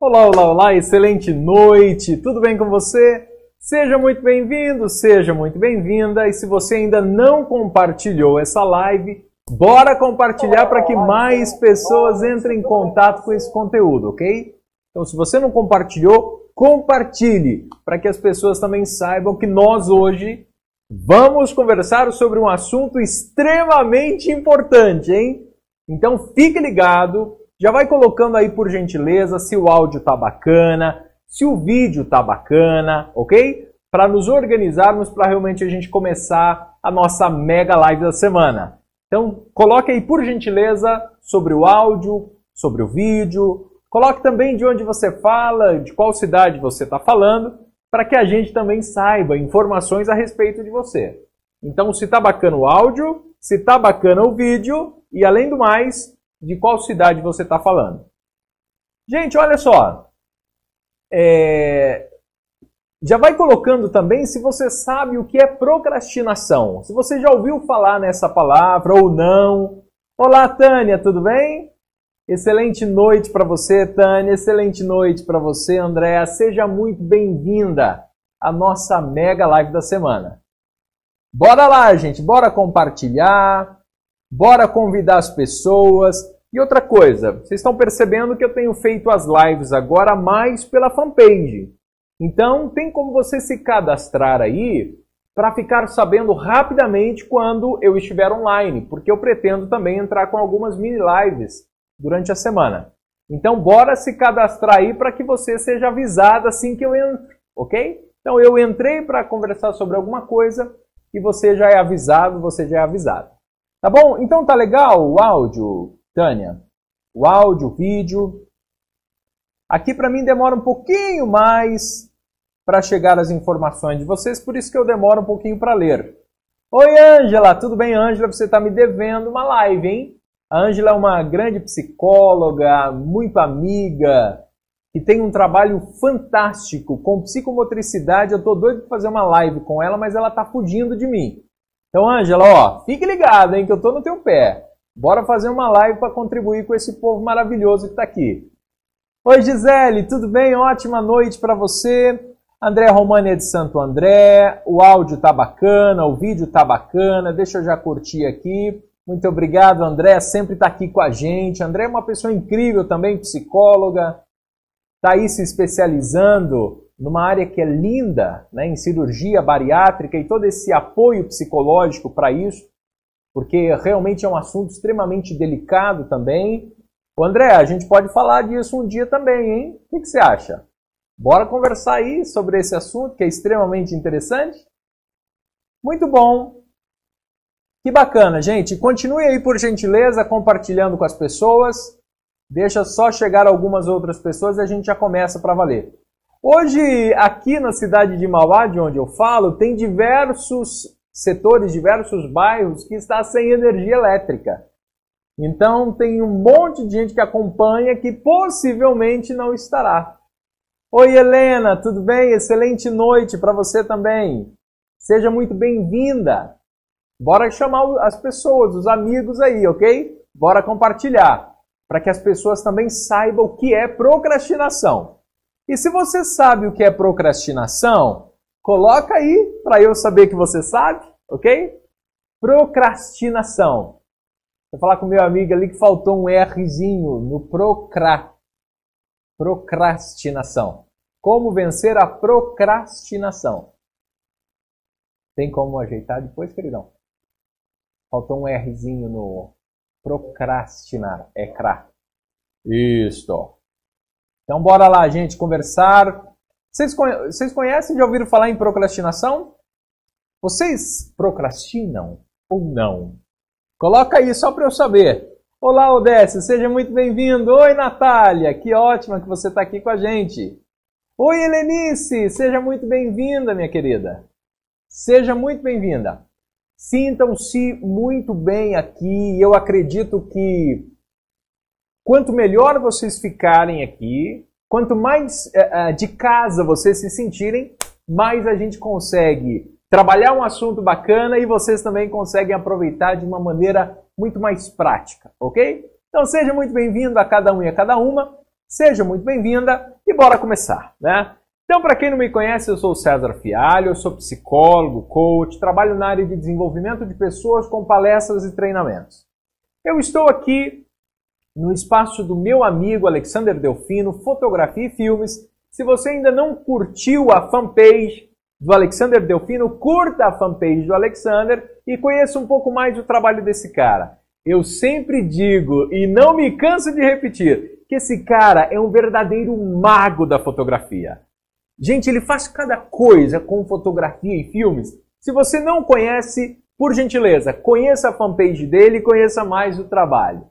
Olá, olá, olá, excelente noite, tudo bem com você? Seja muito bem-vindo, seja muito bem-vinda, e se você ainda não compartilhou essa live, bora compartilhar para que mais pessoas entrem em contato com esse conteúdo, ok? Então, se você não compartilhou, compartilhe, para que as pessoas também saibam que nós hoje vamos conversar sobre um assunto extremamente importante, hein? Então, fique ligado. Já vai colocando aí, por gentileza, se o áudio tá bacana, se o vídeo tá bacana, ok? Para nos organizarmos para realmente a gente começar a nossa mega live da semana. Então, coloque aí, por gentileza, sobre o áudio, sobre o vídeo. Coloque também de onde você fala, de qual cidade você está falando, para que a gente também saiba informações a respeito de você. Então, se tá bacana o áudio, se tá bacana o vídeo e, além do mais, de qual cidade você está falando. Gente, olha só. Já vai colocando também se você sabe o que é procrastinação. Se você já ouviu falar nessa palavra ou não. Olá, Tânia, tudo bem? Excelente noite para você, Tânia. Excelente noite para você, Andréa. Seja muito bem-vinda à nossa mega live da semana. Bora lá, gente. Bora compartilhar. Bora convidar as pessoas. E outra coisa, vocês estão percebendo que eu tenho feito as lives agora mais pela fanpage. Então, tem como você se cadastrar aí para ficar sabendo rapidamente quando eu estiver online, porque eu pretendo também entrar com algumas mini lives durante a semana. Então, bora se cadastrar aí para que você seja avisado assim que eu entro, ok? Então, eu entrei para conversar sobre alguma coisa e você já é avisado, você já é avisado. Tá bom? Então tá legal o áudio, Tânia? O áudio, o vídeo. Aqui para mim demora um pouquinho mais para chegar as informações de vocês, por isso que eu demoro um pouquinho para ler. Oi, Ângela, tudo bem, Ângela? Você está me devendo uma live, hein? A Ângela é uma grande psicóloga, muito amiga, que tem um trabalho fantástico com psicomotricidade. Eu tô doido para fazer uma live com ela, mas ela tá fugindo de mim. Então, Ângela, ó, fique ligado, hein, que eu tô no teu pé. Bora fazer uma live para contribuir com esse povo maravilhoso que está aqui. Oi, Gisele, tudo bem? Ótima noite para você. André Romani é de Santo André. O áudio tá bacana, o vídeo tá bacana. Deixa eu já curtir aqui. Muito obrigado, André. Sempre está aqui com a gente. André é uma pessoa incrível também, psicóloga. Está aí se especializando numa área que é linda, né, em cirurgia bariátrica e todo esse apoio psicológico para isso, porque realmente é um assunto extremamente delicado também. Ô André, a gente pode falar disso um dia também, hein? O que você acha? Bora conversar aí sobre esse assunto que é extremamente interessante? Muito bom! Que bacana, gente. Continue aí, por gentileza, compartilhando com as pessoas. Deixa só chegar algumas outras pessoas e a gente já começa para valer. Hoje, aqui na cidade de Mauá, de onde eu falo, tem diversos setores, diversos bairros que estão sem energia elétrica. Então, tem um monte de gente que acompanha que possivelmente não estará. Oi, Helena, tudo bem? Excelente noite para você também. Seja muito bem-vinda. Bora chamar as pessoas, os amigos aí, ok? Bora compartilhar, para que as pessoas também saibam o que é procrastinação. E se você sabe o que é procrastinação, coloca aí para eu saber que você sabe, ok? Procrastinação. Vou falar com meu amigo ali que faltou um Rzinho no procrastinação. Como vencer a procrastinação? Tem como ajeitar depois, queridão? Faltou um Rzinho no procrastinar. É cra. Isso. Então, bora lá, gente, conversar. Vocês conhecem, já ouviram falar em procrastinação? Vocês procrastinam ou não? Coloca aí só para eu saber. Olá, Odécio, seja muito bem-vindo. Oi, Natália, que ótima que você está aqui com a gente. Oi, Helenice, seja muito bem-vinda, minha querida. Seja muito bem-vinda. Sintam-se muito bem aqui. Eu acredito que quanto melhor vocês ficarem aqui, quanto mais de casa vocês se sentirem, mais a gente consegue trabalhar um assunto bacana e vocês também conseguem aproveitar de uma maneira muito mais prática, ok? Então seja muito bem-vindo a cada um e a cada uma. Seja muito bem-vinda e bora começar, né? Então, para quem não me conhece, eu sou o César Fialho, eu sou psicólogo, coach, trabalho na área de desenvolvimento de pessoas com palestras e treinamentos. Eu estou aqui no espaço do meu amigo Alexander Delfino, Fotografia e Filmes. Se você ainda não curtiu a fanpage do Alexander Delfino, curta a fanpage do Alexander e conheça um pouco mais do trabalho desse cara. Eu sempre digo, e não me canso de repetir, que esse cara é um verdadeiro mago da fotografia. Gente, ele faz cada coisa com fotografia e filmes. Se você não conhece, por gentileza, conheça a fanpage dele e conheça mais o trabalho.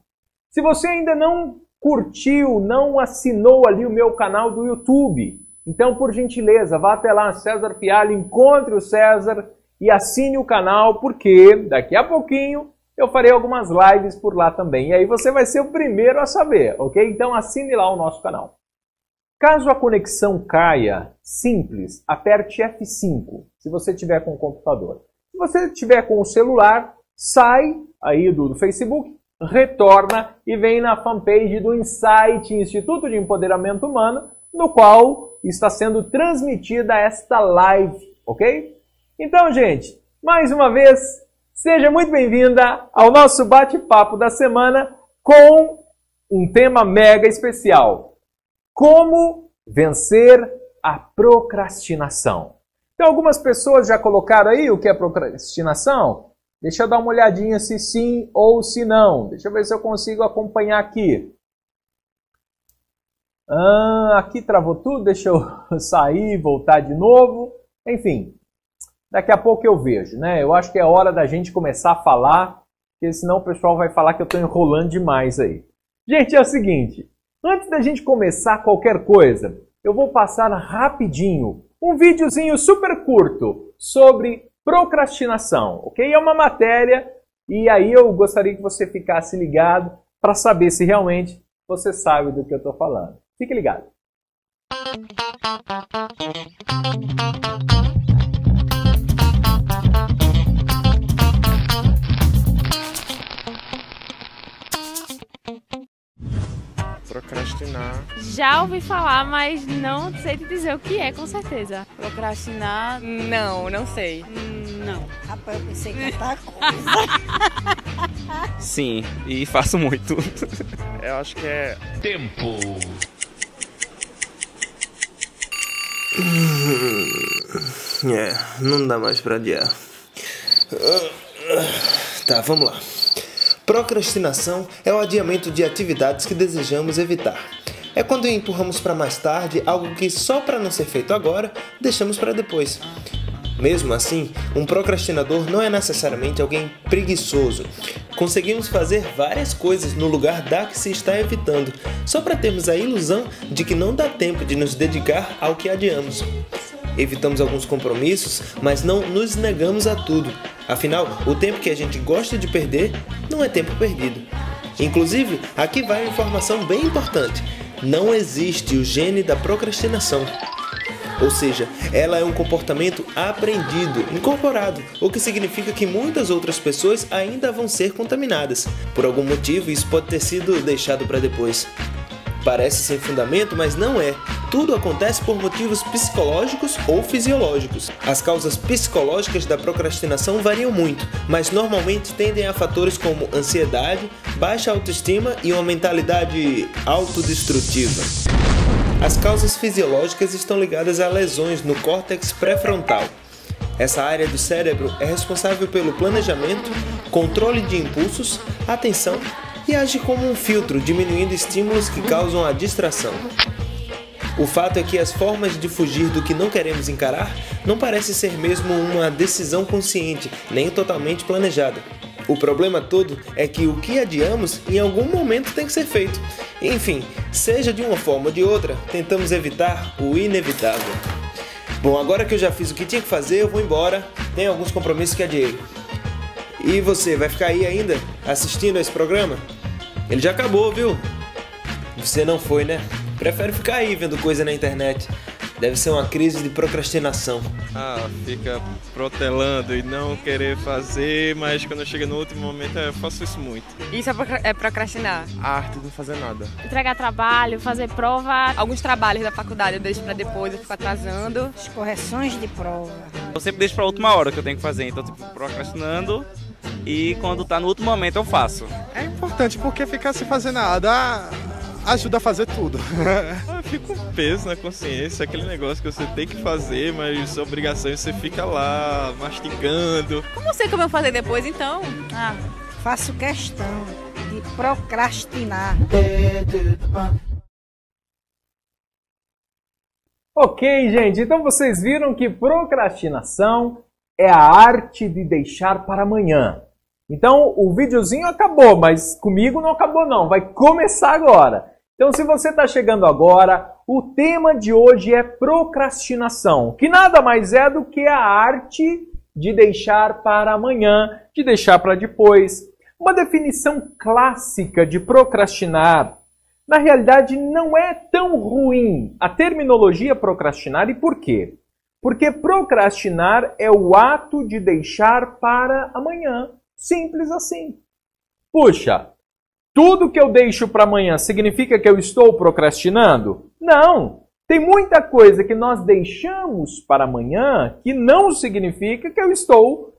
Se você ainda não curtiu, não assinou ali o meu canal do YouTube, então, por gentileza, vá até lá, César Fialho, encontre o César e assine o canal, porque daqui a pouquinho eu farei algumas lives por lá também. E aí você vai ser o primeiro a saber, ok? Então assine lá o nosso canal. Caso a conexão caia, simples, aperte F5, se você tiver com o computador. Se você tiver com o celular, sai aí do Facebook, retorna e vem na fanpage do Insight, Instituto de Empoderamento Humano, no qual está sendo transmitida esta live, ok? Então, gente, mais uma vez, seja muito bem-vinda ao nosso bate-papo da semana com um tema mega especial. Como vencer a procrastinação. Então, algumas pessoas já colocaram aí o que é procrastinação. Deixa eu dar uma olhadinha se sim ou se não. Deixa eu ver se eu consigo acompanhar aqui. Aqui travou tudo. Deixa eu sair e voltar de novo. Enfim, daqui a pouco eu vejo, né? Eu acho que é hora da gente começar a falar, porque senão o pessoal vai falar que eu estou enrolando demais aí. Gente, é o seguinte. Antes da gente começar qualquer coisa, eu vou passar rapidinho um videozinho super curto sobre procrastinação, ok? É uma matéria e aí eu gostaria que você ficasse ligado para saber se realmente você sabe do que eu estou falando. Fique ligado. Procrastinar. Já ouvi falar, mas não sei te dizer o que é, com certeza. Procrastinar? Não sei. Não. Rapaz, eu pensei em tanta coisa. Sim, e faço muito. Eu acho que é tempo. Não dá mais pra adiar. Tá, vamos lá. Procrastinação é o adiamento de atividades que desejamos evitar. É quando empurramos para mais tarde algo que só para não ser feito agora, deixamos para depois. Mesmo assim, um procrastinador não é necessariamente alguém preguiçoso. Conseguimos fazer várias coisas no lugar da que se está evitando, só para termos a ilusão de que não dá tempo de nos dedicar ao que adiamos. Evitamos alguns compromissos, mas não nos negamos a tudo. Afinal, o tempo que a gente gosta de perder não é tempo perdido. Inclusive, aqui vai uma informação bem importante. Não existe o gene da procrastinação. Ou seja, ela é um comportamento aprendido, incorporado, o que significa que muitas outras pessoas ainda vão ser contaminadas. Por algum motivo, isso pode ter sido deixado para depois. Parece sem fundamento, mas não é. Tudo acontece por motivos psicológicos ou fisiológicos. As causas psicológicas da procrastinação variam muito, mas normalmente tendem a fatores como ansiedade, baixa autoestima e uma mentalidade autodestrutiva. As causas fisiológicas estão ligadas a lesões no córtex pré-frontal. Essa área do cérebro é responsável pelo planejamento, controle de impulsos, atenção e age como um filtro, diminuindo estímulos que causam a distração. O fato é que as formas de fugir do que não queremos encarar não parece ser mesmo uma decisão consciente, nem totalmente planejada. O problema todo é que o que adiamos em algum momento tem que ser feito. Enfim, seja de uma forma ou de outra, tentamos evitar o inevitável. Bom, agora que eu já fiz o que tinha que fazer, eu vou embora. Tem alguns compromissos que adiei. E você, vai ficar aí ainda assistindo a esse programa? Ele já acabou, viu? Você não foi, né? Prefere ficar aí vendo coisa na internet. Deve ser uma crise de procrastinação. Fica protelando e não querer fazer, mas quando chega no último momento eu faço isso muito. Isso é procrastinar. A arte de não fazer nada. Entregar trabalho, fazer prova. Alguns trabalhos da faculdade eu deixo pra depois, eu fico atrasando. As correções de prova. Eu sempre deixo pra última hora que eu tenho que fazer, então eu fico procrastinando e quando tá no último momento eu faço. É importante porque ficar sem fazer nada ajuda a fazer tudo. Fica um peso na consciência, aquele negócio que você tem que fazer, mas sua obrigação é você fica lá mastigando. Como eu sei como eu vou fazer depois, então? Faço questão de procrastinar. Ok, gente, então vocês viram que procrastinação é a arte de deixar para amanhã. Então o videozinho acabou, mas comigo não acabou não, vai começar agora. Então se você está chegando agora, o tema de hoje é procrastinação, que nada mais é do que a arte de deixar para amanhã, de deixar para depois. Uma definição clássica de procrastinar, na realidade, não é tão ruim a terminologia procrastinar. E por quê? Porque procrastinar é o ato de deixar para amanhã. Simples assim. Puxa, tudo que eu deixo para amanhã significa que eu estou procrastinando? Não! Tem muita coisa que nós deixamos para amanhã que não significa que eu estou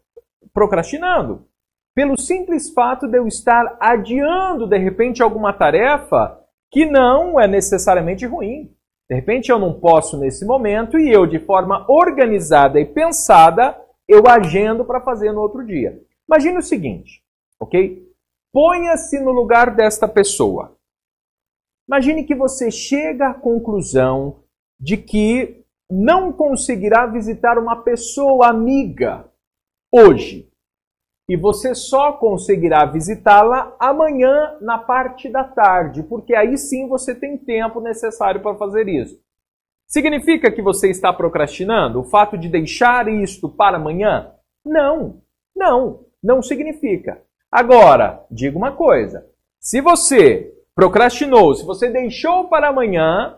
procrastinando. Pelo simples fato de eu estar adiando, de repente, alguma tarefa que não é necessariamente ruim. De repente eu não posso nesse momento e eu, de forma organizada e pensada, eu agendo para fazer no outro dia. Imagine o seguinte, ok? Ponha-se no lugar desta pessoa. Imagine que você chega à conclusão de que não conseguirá visitar uma pessoa amiga hoje. E você só conseguirá visitá-la amanhã na parte da tarde, porque aí sim você tem tempo necessário para fazer isso. Significa que você está procrastinando? O fato de deixar isto para amanhã? Não significa. Agora, diga uma coisa. Se você procrastinou, se você deixou para amanhã,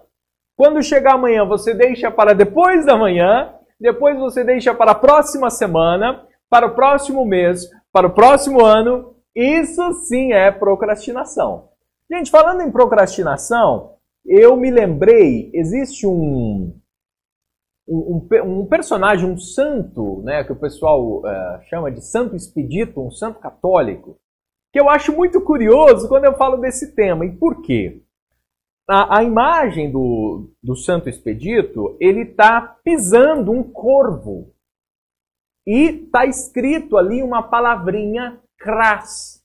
quando chegar amanhã você deixa para depois da manhã, depois você deixa para a próxima semana, para o próximo mês, para o próximo ano, isso sim é procrastinação. Gente, falando em procrastinação, eu me lembrei, existe um personagem, um santo, né, que o pessoal chama de Santo Expedito, um santo católico, que eu acho muito curioso quando eu falo desse tema. E por quê? A imagem do Santo Expedito, ele está pisando um corvo. E está escrito ali uma palavrinha cras.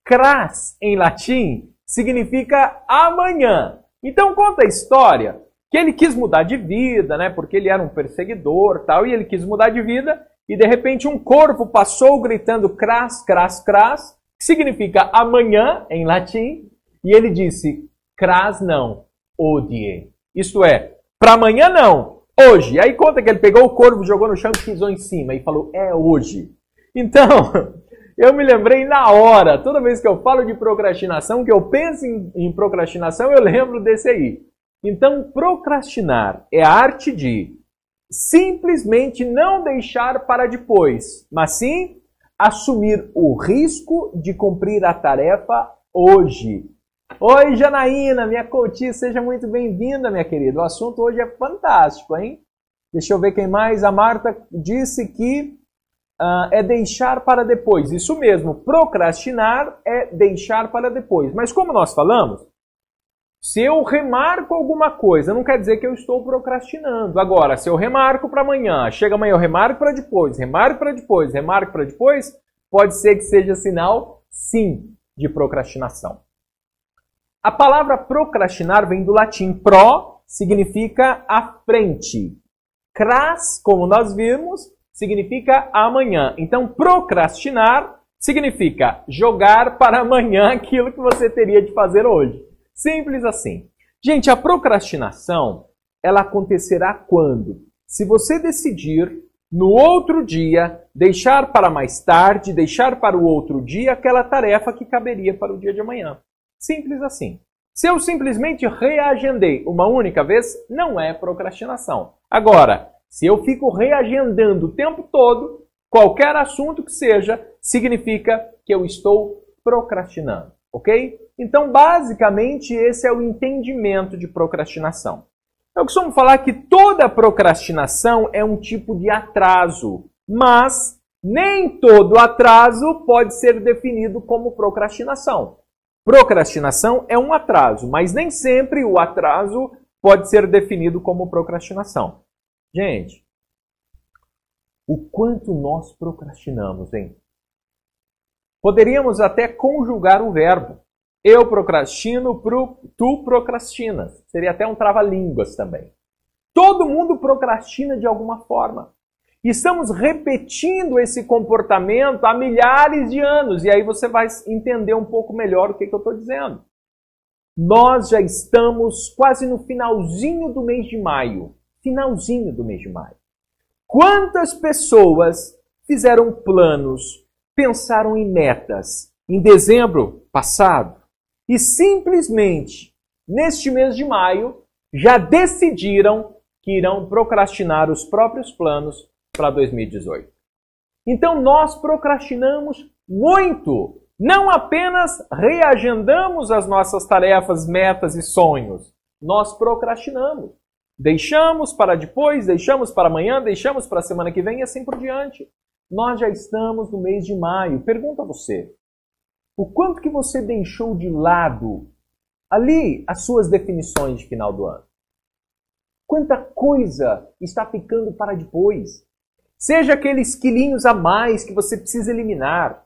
Cras, em latim, significa amanhã. Então conta a história que ele quis mudar de vida, né? Porque ele era um perseguidor, tal, e ele quis mudar de vida, e de repente um corvo passou gritando cras, cras, cras, que significa amanhã em latim, e ele disse cras não, hodie. Isto é, para amanhã não, hoje. Aí conta que ele pegou o corvo, jogou no chão e pisou em cima e falou, é hoje. Então, eu me lembrei na hora, toda vez que eu falo de procrastinação, que eu penso em procrastinação, eu lembro desse aí. Então, procrastinar é a arte de simplesmente não deixar para depois, mas sim assumir o risco de cumprir a tarefa hoje. Oi, Janaína, minha coach, seja muito bem-vinda, minha querida. O assunto hoje é fantástico, hein? Deixa eu ver quem mais. A Marta disse que é deixar para depois. Isso mesmo, procrastinar é deixar para depois. Mas como nós falamos, se eu remarco alguma coisa, não quer dizer que eu estou procrastinando. Agora, se eu remarco para amanhã, chega amanhã, eu remarco para depois, remarco para depois, remarco para depois, pode ser que seja sinal, sim, de procrastinação. A palavra procrastinar vem do latim pro, significa à frente. Cras, como nós vimos, significa amanhã. Então, procrastinar significa jogar para amanhã aquilo que você teria de fazer hoje. Simples assim. Gente, a procrastinação, ela acontecerá quando? Se você decidir, no outro dia, deixar para mais tarde, deixar para o outro dia aquela tarefa que caberia para o dia de amanhã. Simples assim. Se eu simplesmente reagendei uma única vez, não é procrastinação. Agora, se eu fico reagendando o tempo todo, qualquer assunto que seja, significa que eu estou procrastinando, ok? Então, basicamente, esse é o entendimento de procrastinação. Eu costumo falar que toda procrastinação é um tipo de atraso, mas nem todo atraso pode ser definido como procrastinação. Procrastinação é um atraso, mas nem sempre o atraso pode ser definido como procrastinação. Gente, o quanto nós procrastinamos, hein? Poderíamos até conjugar o verbo. Eu procrastino, tu procrastinas. Seria até um trava-línguas também. Todo mundo procrastina de alguma forma. E estamos repetindo esse comportamento há milhares de anos. E aí você vai entender um pouco melhor o que eu estou dizendo. Nós já estamos quase no finalzinho do mês de maio. Finalzinho do mês de maio. Quantas pessoas fizeram planos, pensaram em metas em dezembro passado e simplesmente, neste mês de maio, já decidiram que irão procrastinar os próprios planos para 2018. Então nós procrastinamos muito. Não apenas reagendamos as nossas tarefas, metas e sonhos. Nós procrastinamos. Deixamos para depois, deixamos para amanhã, deixamos para a semana que vem e assim por diante. Nós já estamos no mês de maio. Pergunto a você, o quanto que você deixou de lado ali as suas definições de final do ano? Quanta coisa está ficando para depois? Seja aqueles quilinhos a mais que você precisa eliminar,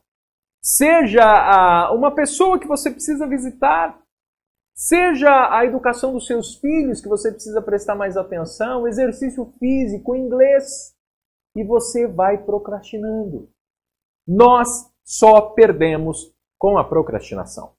seja uma pessoa que você precisa visitar, seja a educação dos seus filhos que você precisa prestar mais atenção, exercício físico, inglês, e você vai procrastinando. Nós só perdemos com a procrastinação.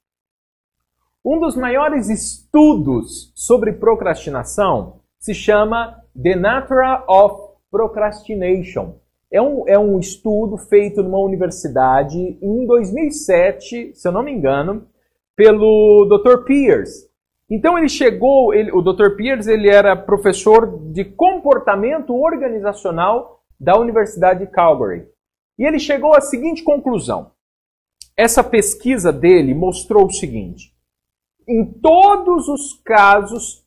Um dos maiores estudos sobre procrastinação se chama The Nature of Procrastination. É um estudo feito numa universidade em 2007, se eu não me engano, pelo Dr. Pierce. Então ele chegou, o Dr. Pierce ele era professor de comportamento organizacional da Universidade de Calgary. E ele chegou à seguinte conclusão. Essa pesquisa dele mostrou o seguinte: em todos os casos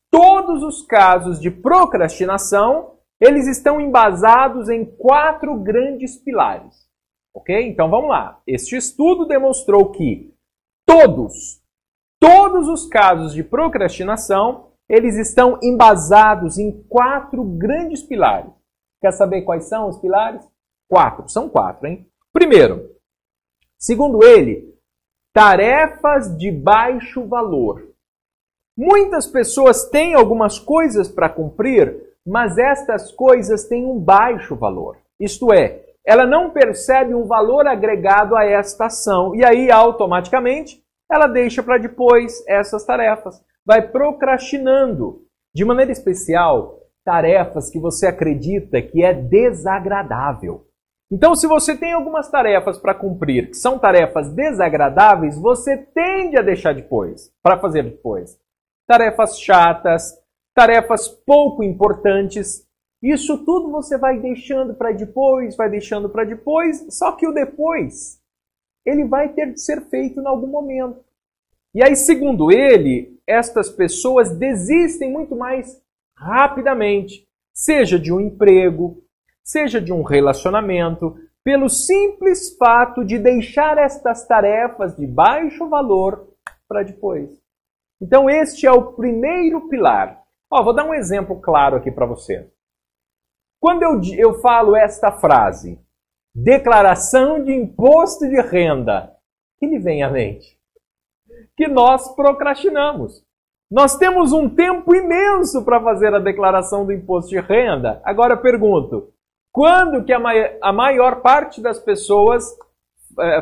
de procrastinação, eles estão embasados em 4 grandes pilares. Ok? Então vamos lá. Este estudo demonstrou que todos os casos de procrastinação, eles estão embasados em 4 grandes pilares. Quer saber quais são os pilares? 4. São 4, hein? Primeiro, segundo ele, tarefas de baixo valor. Muitas pessoas têm algumas coisas para cumprir, mas estas coisas têm um baixo valor. Isto é, ela não percebe um valor agregado a esta ação e aí automaticamente ela deixa para depois essas tarefas. Vai procrastinando. De maneira especial, tarefas que você acredita que é desagradável. Então, se você tem algumas tarefas para cumprir que são tarefas desagradáveis, você tende a deixar depois, para fazer depois. Tarefas chatas, tarefas pouco importantes, isso tudo você vai deixando para depois, só que o depois, ele vai ter de ser feito em algum momento. E aí, segundo ele, estas pessoas desistem muito mais rapidamente, seja de um emprego, seja de um relacionamento, pelo simples fato de deixar estas tarefas de baixo valor para depois. Então, este é o primeiro pilar. Vou dar um exemplo claro aqui para você. Quando eu falo esta frase, declaração de imposto de renda, o que lhe vem à mente? Que nós procrastinamos. Nós temos um tempo imenso para fazer a declaração do imposto de renda. Agora eu pergunto, quando que a maior parte das pessoas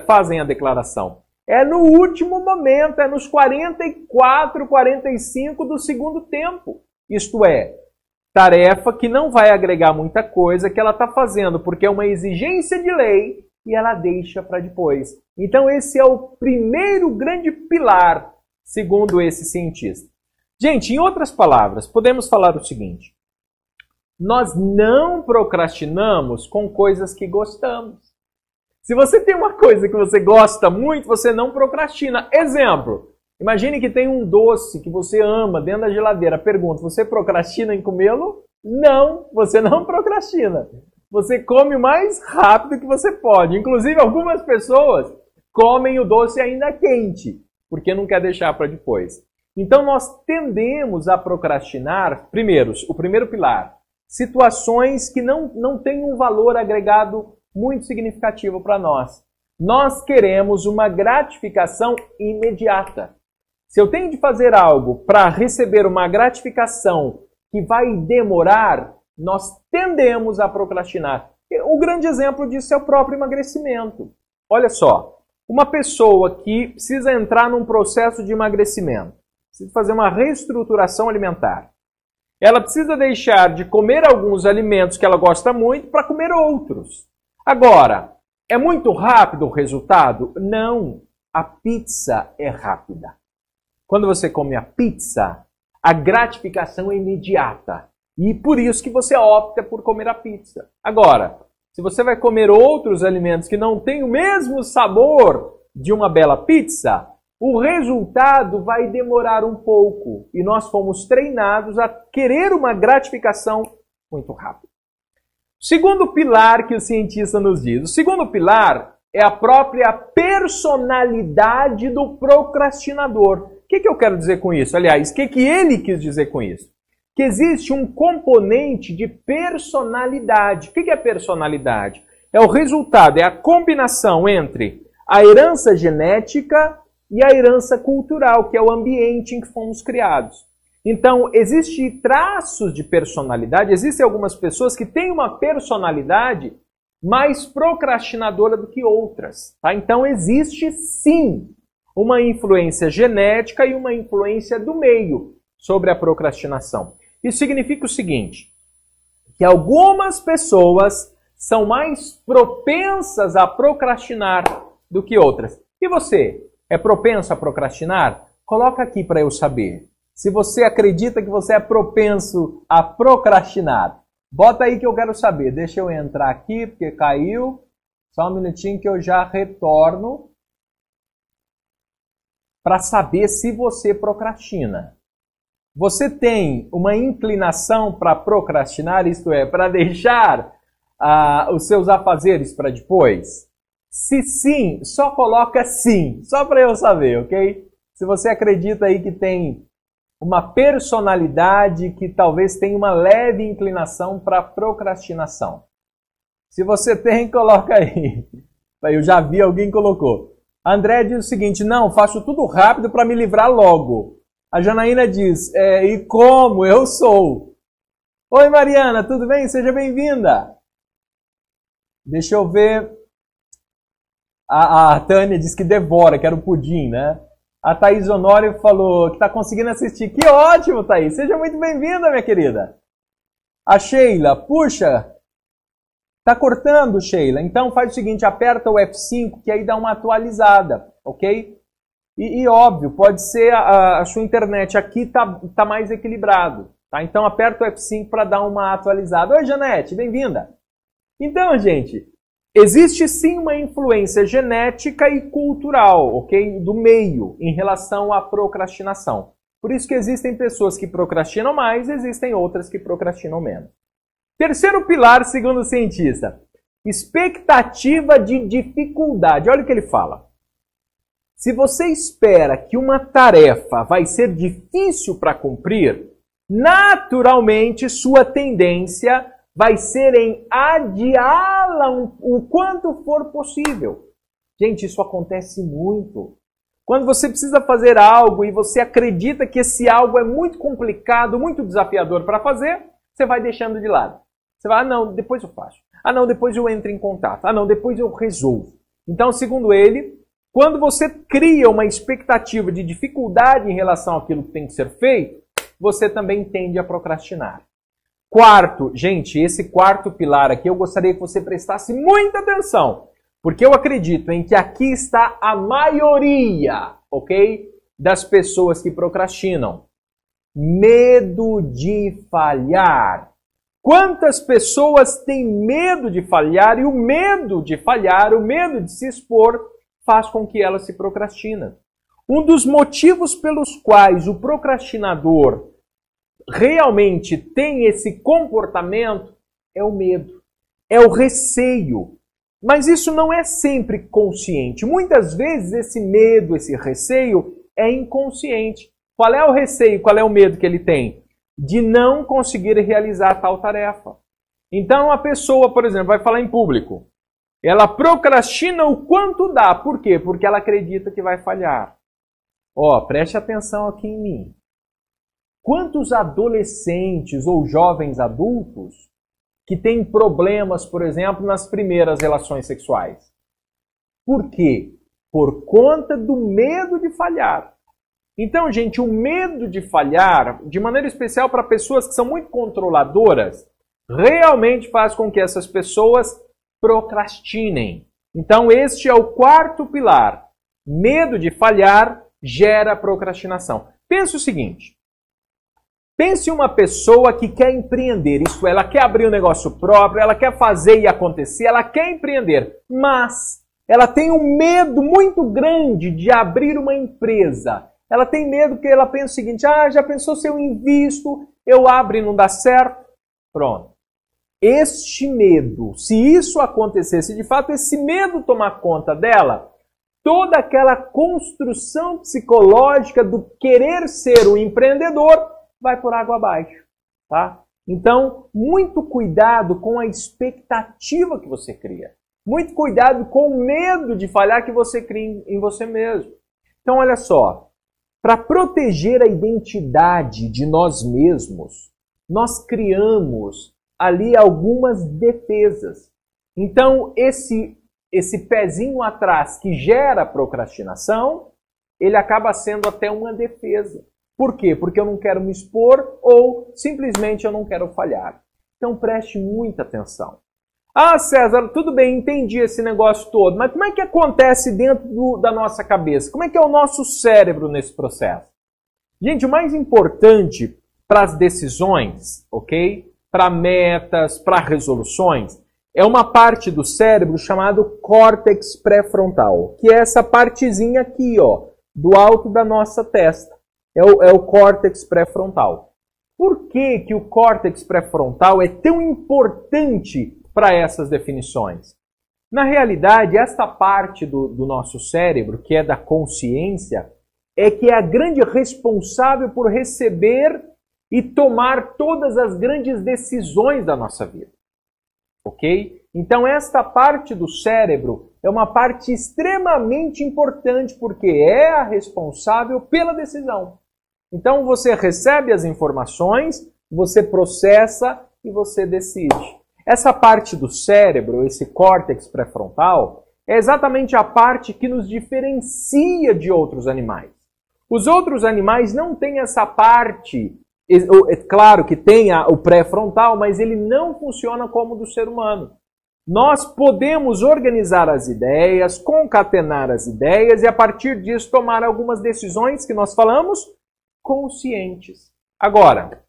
fazem a declaração? É no último momento, é nos 44, 45 do segundo tempo. Isto é, tarefa que não vai agregar muita coisa, que ela está fazendo porque é uma exigência de lei e ela deixa para depois. Então esse é o primeiro grande pilar. segundo esse cientista. Gente, em outras palavras, podemos falar o seguinte: nós não procrastinamos com coisas que gostamos. Se você tem uma coisa que você gosta muito, você não procrastina. Exemplo, imagine que tem um doce que você ama dentro da geladeira. Pergunta, você procrastina em comê-lo? Não, você não procrastina. Você come o mais rápido que você pode. Inclusive, algumas pessoas comem o doce ainda quente, porque não quer deixar para depois. Então, nós tendemos a procrastinar, o primeiro pilar, situações que não têm um valor agregado muito significativo para nós. Nós queremos uma gratificação imediata. Se eu tenho de fazer algo para receber uma gratificação que vai demorar, nós tendemos a procrastinar. O grande exemplo disso é o próprio emagrecimento. Olha só, uma pessoa que precisa entrar num processo de emagrecimento, precisa fazer uma reestruturação alimentar. Ela precisa deixar de comer alguns alimentos que ela gosta muito para comer outros. Agora, é muito rápido o resultado? Não. A pizza é rápida. Quando você come a pizza, a gratificação é imediata. E por isso que você opta por comer a pizza. Agora, se você vai comer outros alimentos que não têm o mesmo sabor de uma bela pizza, o resultado vai demorar um pouco. E nós fomos treinados a querer uma gratificação muito rápida. Segundo pilar que o cientista nos diz. O segundo pilar é a própria personalidade do procrastinador. O que eu quero dizer com isso? Aliás, o que ele quis dizer com isso? Que existe um componente de personalidade. O que é personalidade? É o resultado, é a combinação entre a herança genética e a herança cultural, que é o ambiente em que fomos criados. Então, existem traços de personalidade, existem algumas pessoas que têm uma personalidade mais procrastinadora do que outras. Tá? Então, existe sim uma influência genética e uma influência do meio sobre a procrastinação. Isso significa o seguinte, que algumas pessoas são mais propensas a procrastinar do que outras. E você, é propenso a procrastinar? Coloca aqui para eu saber. Se você acredita que você é propenso a procrastinar, bota aí que eu quero saber. Deixa eu entrar aqui, porque caiu. Só um minutinho que eu já retorno para saber se você procrastina. Você tem uma inclinação para procrastinar, isto é, para deixar os seus afazeres para depois? Se sim, só coloca sim, só para eu saber, ok? Se você acredita aí que tem uma personalidade que talvez tenha uma leve inclinação para procrastinação. Se você tem, coloca aí. Eu já vi, alguém colocou. André diz o seguinte, não, faço tudo rápido para me livrar logo. A Janaína diz, e como? Eu sou. Oi Mariana, tudo bem? Seja bem-vinda. Deixa eu ver. A Tânia diz que devora, que era o pudim, né? A Thaís Honório falou que está conseguindo assistir. Que ótimo, Thaís. Seja muito bem-vinda, minha querida. A Sheila, puxa, tá cortando, Sheila. Então faz o seguinte, aperta o F5 que aí dá uma atualizada, ok? E óbvio, pode ser a sua internet aqui tá mais equilibrado, tá? Então aperta o F5 para dar uma atualizada. Oi, Janete, bem-vinda. Então, gente, existe sim uma influência genética e cultural, ok? Do meio em relação à procrastinação. Por isso que existem pessoas que procrastinam mais, existem outras que procrastinam menos. Terceiro pilar, segundo o cientista, expectativa de dificuldade. Olha o que ele fala. Se você espera que uma tarefa vai ser difícil para cumprir, naturalmente sua tendência vai ser em adiá-la o quanto for possível. Gente, isso acontece muito. Quando você precisa fazer algo e você acredita que esse algo é muito complicado, muito desafiador para fazer, você vai deixando de lado. Você vai, não, depois eu faço. Não, depois eu entro em contato. Não, depois eu resolvo. Então, segundo ele, quando você cria uma expectativa de dificuldade em relação àquilo que tem que ser feito, você também tende a procrastinar. Quarto, gente, esse quarto pilar aqui eu gostaria que você prestasse muita atenção, porque eu acredito em que aqui está a maioria, ok? das pessoas que procrastinam? Medo de falhar. Quantas pessoas têm medo de falhar e o medo de falhar, o medo de se expor, faz com que ela se procrastina. Um dos motivos pelos quais o procrastinador realmente tem esse comportamento é o medo, é o receio. Mas isso não é sempre consciente. Muitas vezes esse medo, esse receio é inconsciente. Qual é o receio, qual é o medo que ele tem? De não conseguir realizar tal tarefa. Então a pessoa, por exemplo, vai falar em público. Ela procrastina o quanto dá. Por quê? Porque ela acredita que vai falhar. Ó, preste atenção aqui em mim. Quantos adolescentes ou jovens adultos que têm problemas, por exemplo, nas primeiras relações sexuais? Por quê? Por conta do medo de falhar. Então, gente, o medo de falhar, de maneira especial para pessoas que são muito controladoras, realmente faz com que essas pessoas procrastinem. Então, este é o quarto pilar. Medo de falhar gera procrastinação. Pense o seguinte. Pense uma pessoa que quer empreender, isso é, ela quer abrir um negócio próprio, ela quer fazer e acontecer, ela quer empreender, mas ela tem um medo muito grande de abrir uma empresa. Ela tem medo porque ela pensa o seguinte, já pensou se eu invisto, eu abro e não dá certo? Pronto. Este medo, se isso acontecesse, de fato, esse medo tomar conta dela, toda aquela construção psicológica do querer ser um empreendedor vai por água abaixo, tá? Então, muito cuidado com a expectativa que você cria. Muito cuidado com o medo de falhar que você cria em você mesmo. Então, olha só. Para proteger a identidade de nós mesmos, nós criamos ali algumas defesas. Então, esse pezinho atrás que gera procrastinação, ele acaba sendo até uma defesa. Por quê? Porque eu não quero me expor ou simplesmente eu não quero falhar. Então, preste muita atenção. César, tudo bem, entendi esse negócio todo, mas como é que acontece dentro da nossa cabeça? Como é que é o nosso cérebro nesse processo? Gente, o mais importante para as decisões, ok? Para metas, para resoluções, é uma parte do cérebro chamado córtex pré-frontal, que é essa partezinha aqui, ó, do alto da nossa testa. É o córtex pré-frontal. Por que que o córtex pré-frontal é tão importante para essas definições? Na realidade, esta parte do nosso cérebro, que é da consciência, é que é a grande responsável por receber e tomar todas as grandes decisões da nossa vida. Ok? Então, esta parte do cérebro é uma parte extremamente importante, porque é a responsável pela decisão. Então, você recebe as informações, você processa e você decide. Essa parte do cérebro, esse córtex pré-frontal, é exatamente a parte que nos diferencia de outros animais. Os outros animais não têm essa parte, é claro que tem o pré-frontal, mas ele não funciona como o do ser humano. Nós podemos organizar as ideias, concatenar as ideias e a partir disso tomar algumas decisões que nós falamos conscientes. Agora,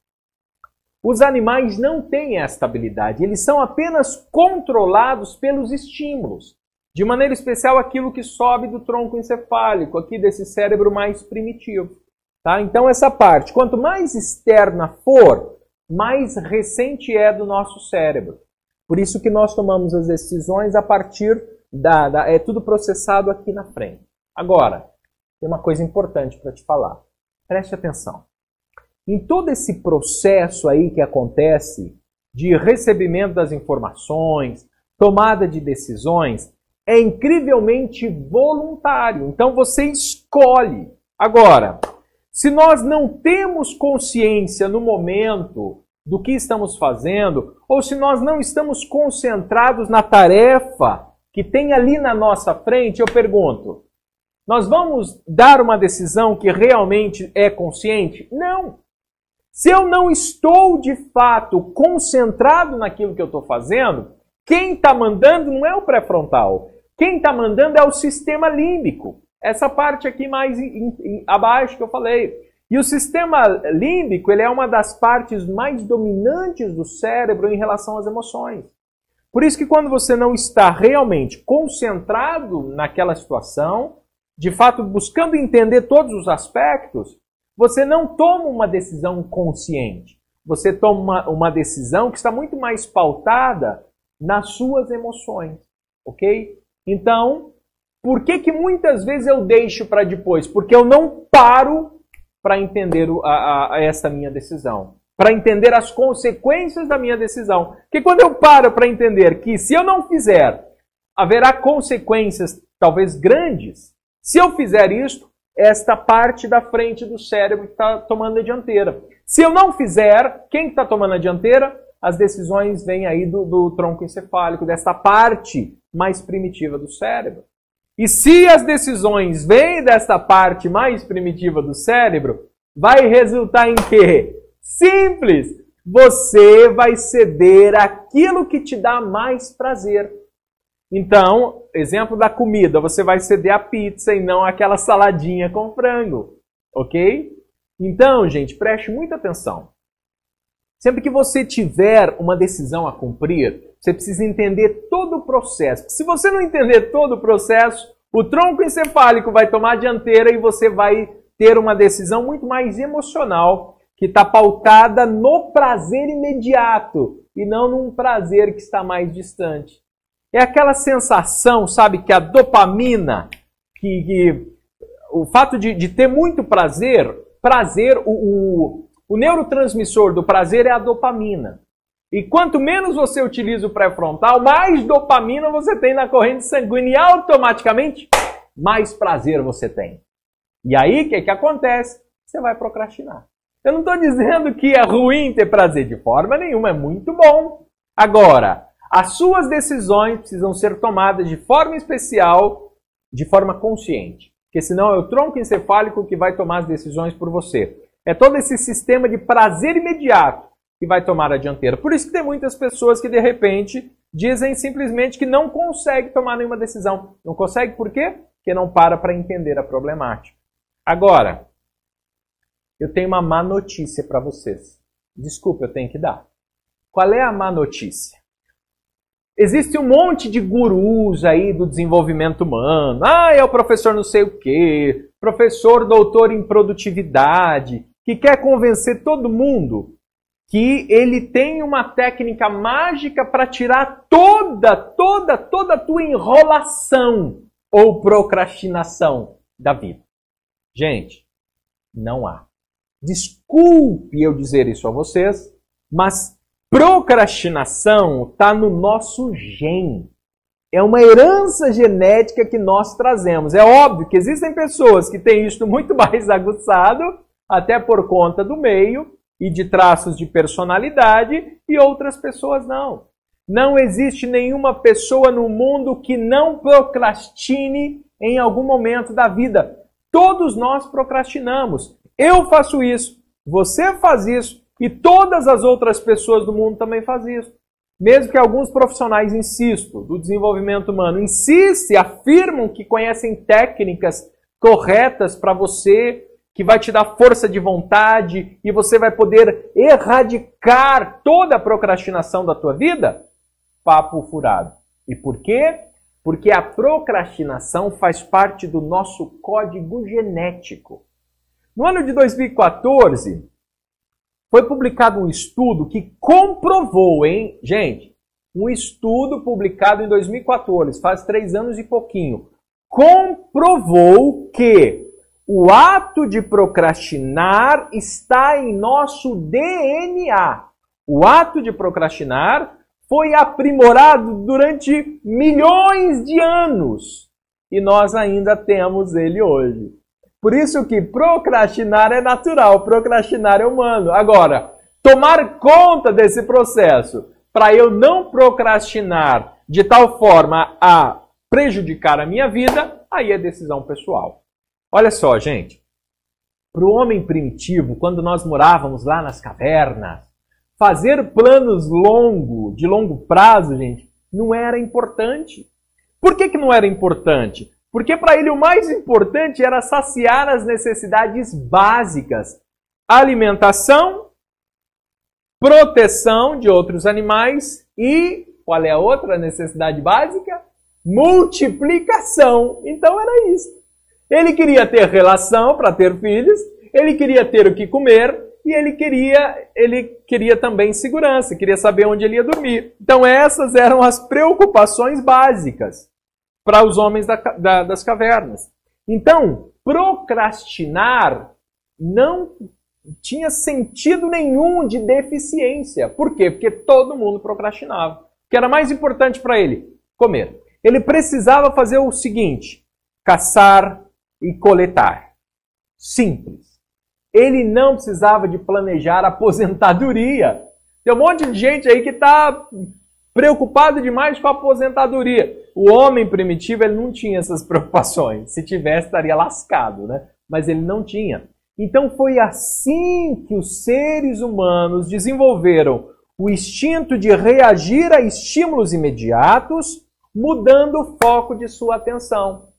os animais não têm esta habilidade, eles são apenas controlados pelos estímulos. De maneira especial aquilo que sobe do tronco encefálico, aqui desse cérebro mais primitivo. Tá? Então essa parte, quanto mais externa for, mais recente é do nosso cérebro. Por isso que nós tomamos as decisões a partir é tudo processado aqui na frente. Agora, tem uma coisa importante para te falar. Preste atenção. Em todo esse processo aí que acontece de recebimento das informações, tomada de decisões, é incrivelmente voluntário. Então você escolhe. Agora, se nós não temos consciência no momento do que estamos fazendo, ou se nós não estamos concentrados na tarefa que tem ali na nossa frente, eu pergunto, nós vamos dar uma decisão que realmente é consciente? Não. Se eu não estou, de fato, concentrado naquilo que eu estou fazendo, quem está mandando não é o pré-frontal. Quem está mandando é o sistema límbico. Essa parte aqui mais abaixo que eu falei. E o sistema límbico, ele é uma das partes mais dominantes do cérebro em relação às emoções. Por isso que quando você não está realmente concentrado naquela situação, de fato buscando entender todos os aspectos, você não toma uma decisão consciente. Você toma uma decisão que está muito mais pautada nas suas emoções, ok? Então, por que muitas vezes eu deixo para depois? Porque eu não paro para entender essa minha decisão, para entender as consequências da minha decisão. Porque quando eu paro para entender que se eu não fizer, haverá consequências talvez grandes, se eu fizer isto, esta parte da frente do cérebro que está tomando a dianteira. Se eu não fizer, quem está tomando a dianteira? As decisões vêm aí do tronco encefálico, dessa parte mais primitiva do cérebro. E se as decisões vêm dessa parte mais primitiva do cérebro, vai resultar em quê? Simples! Você vai ceder aquilo que te dá mais prazer. Então, exemplo da comida, você vai ceder a pizza e não aquela saladinha com frango, ok? Então, gente, preste muita atenção. Sempre que você tiver uma decisão a cumprir, você precisa entender todo o processo. Se você não entender todo o processo, o tronco encefálico vai tomar a dianteira e você vai ter uma decisão muito mais emocional, que está pautada no prazer imediato e não num prazer que está mais distante. É aquela sensação, sabe, que a dopamina, o fato de ter muito prazer, o neurotransmissor do prazer é a dopamina. E quanto menos você utiliza o pré-frontal, mais dopamina você tem na corrente sanguínea e automaticamente mais prazer você tem. E aí, o que acontece? Você vai procrastinar. Eu não estou dizendo que é ruim ter prazer de forma nenhuma, é muito bom. Agora, as suas decisões precisam ser tomadas de forma especial, de forma consciente. Porque senão é o tronco encefálico que vai tomar as decisões por você. É todo esse sistema de prazer imediato que vai tomar a dianteira. Por isso que tem muitas pessoas que, de repente, dizem simplesmente que não conseguem tomar nenhuma decisão. Não consegue por quê? Porque não para entender a problemática. Agora, eu tenho uma má notícia para vocês. Desculpa, eu tenho que dar. Qual é a má notícia? Existe um monte de gurus aí do desenvolvimento humano. É o professor não sei o quê, professor doutor em produtividade, que quer convencer todo mundo que ele tem uma técnica mágica para tirar toda a tua enrolação ou procrastinação da vida. Gente, não há. Desculpe eu dizer isso a vocês, mas procrastinação está no nosso gene. É uma herança genética que nós trazemos. É óbvio que existem pessoas que têm isso muito mais aguçado, até por conta do meio e de traços de personalidade, e outras pessoas não. Não existe nenhuma pessoa no mundo que não procrastine em algum momento da vida. Todos nós procrastinamos. Eu faço isso, você faz isso, e todas as outras pessoas do mundo também fazem isso. Mesmo que alguns profissionais, insisto, do desenvolvimento humano, insistem, afirmam que conhecem técnicas corretas para você, que vai te dar força de vontade e você vai poder erradicar toda a procrastinação da tua vida, papo furado. E por quê? Porque a procrastinação faz parte do nosso código genético. No ano de 2014... foi publicado um estudo que comprovou, gente, um estudo publicado em 2014, faz 3 anos e pouquinho, comprovou que o ato de procrastinar está em nosso DNA. O ato de procrastinar foi aprimorado durante milhões de anos e nós ainda temos ele hoje. Por isso que procrastinar é natural, procrastinar é humano. Agora, tomar conta desse processo para eu não procrastinar de tal forma a prejudicar a minha vida, aí é decisão pessoal. Olha só, gente. Para o homem primitivo, quando nós morávamos lá nas cavernas, fazer planos de longo prazo, gente, não era importante. Por que não era importante? Porque para ele o mais importante era saciar as necessidades básicas: alimentação, proteção de outros animais e, qual é a outra necessidade básica? Multiplicação. Então era isso. Ele queria ter relação para ter filhos, ele queria ter o que comer e ele queria também segurança, queria saber onde ele ia dormir. Então essas eram as preocupações básicas para os homens das cavernas. Então, procrastinar não tinha sentido nenhum de deficiência. Por quê? Porque todo mundo procrastinava. O que era mais importante para ele? Comer. Ele precisava fazer o seguinte: caçar e coletar. Simples. Ele não precisava de planejar a aposentadoria. Tem um monte de gente aí que está preocupado demais com a aposentadoria. O homem primitivo ele não tinha essas preocupações. Se tivesse, estaria lascado, né? Mas ele não tinha. Então foi assim que os seres humanos desenvolveram o instinto de reagir a estímulos imediatos, mudando o foco de sua atenção.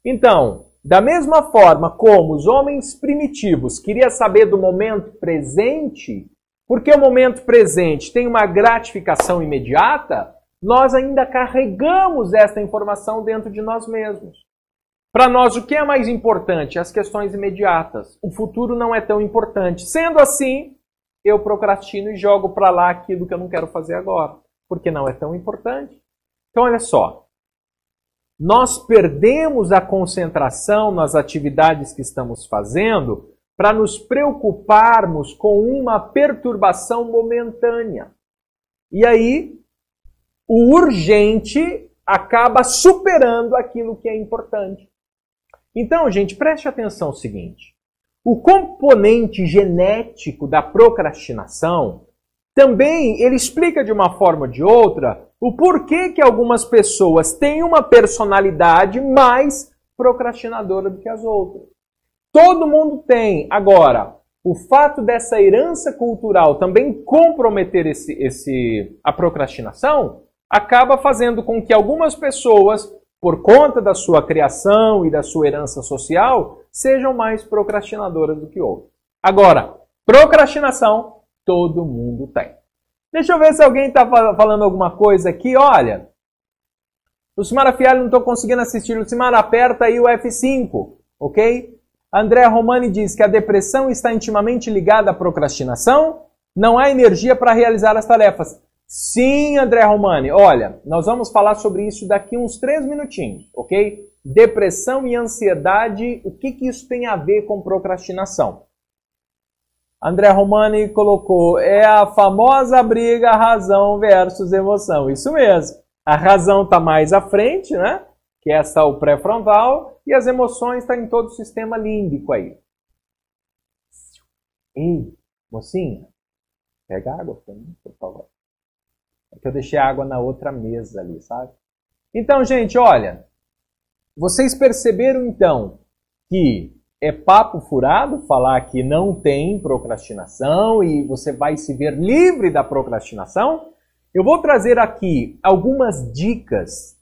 Então, da mesma forma como os homens primitivos queriam saber do momento presente, porque o momento presente tem uma gratificação imediata, nós ainda carregamos essa informação dentro de nós mesmos. Para nós, o que é mais importante? As questões imediatas. O futuro não é tão importante. Sendo assim, eu procrastino e jogo para lá aquilo que eu não quero fazer agora, porque não é tão importante. Então, olha só. Nós perdemos a concentração nas atividades que estamos fazendo para nos preocuparmos com uma perturbação momentânea. E aí, o urgente acaba superando aquilo que é importante. Então, gente, preste atenção no seguinte. O componente genético da procrastinação também ele explica de uma forma ou de outra o porquê que algumas pessoas têm uma personalidade mais procrastinadora do que as outras. Todo mundo tem. Agora, o fato dessa herança cultural também comprometer a procrastinação acaba fazendo com que algumas pessoas, por conta da sua criação e da sua herança social, sejam mais procrastinadoras do que outras. Agora, procrastinação todo mundo tem. Deixa eu ver se alguém está falando alguma coisa aqui. Olha, Lucimara Fialho, não estou conseguindo assistir. Lucimara, aperta aí o F5, ok? André Romani diz que a depressão está intimamente ligada à procrastinação. Não há energia para realizar as tarefas. Sim, André Romani. Olha, nós vamos falar sobre isso daqui uns 3 minutinhos, ok? Depressão e ansiedade, o que isso tem a ver com procrastinação? André Romani colocou, é a famosa briga razão versus emoção. Isso mesmo. A razão está mais à frente, né? Que é essa o pré-frontal, e as emoções estão em todo o sistema límbico aí. Ei, mocinha, pega água para mim, por favor. É que eu deixei a água na outra mesa ali, sabe? Então, gente, olha, vocês perceberam então que é papo furado falar que não tem procrastinação e você vai se ver livre da procrastinação? Eu vou trazer aqui algumas dicas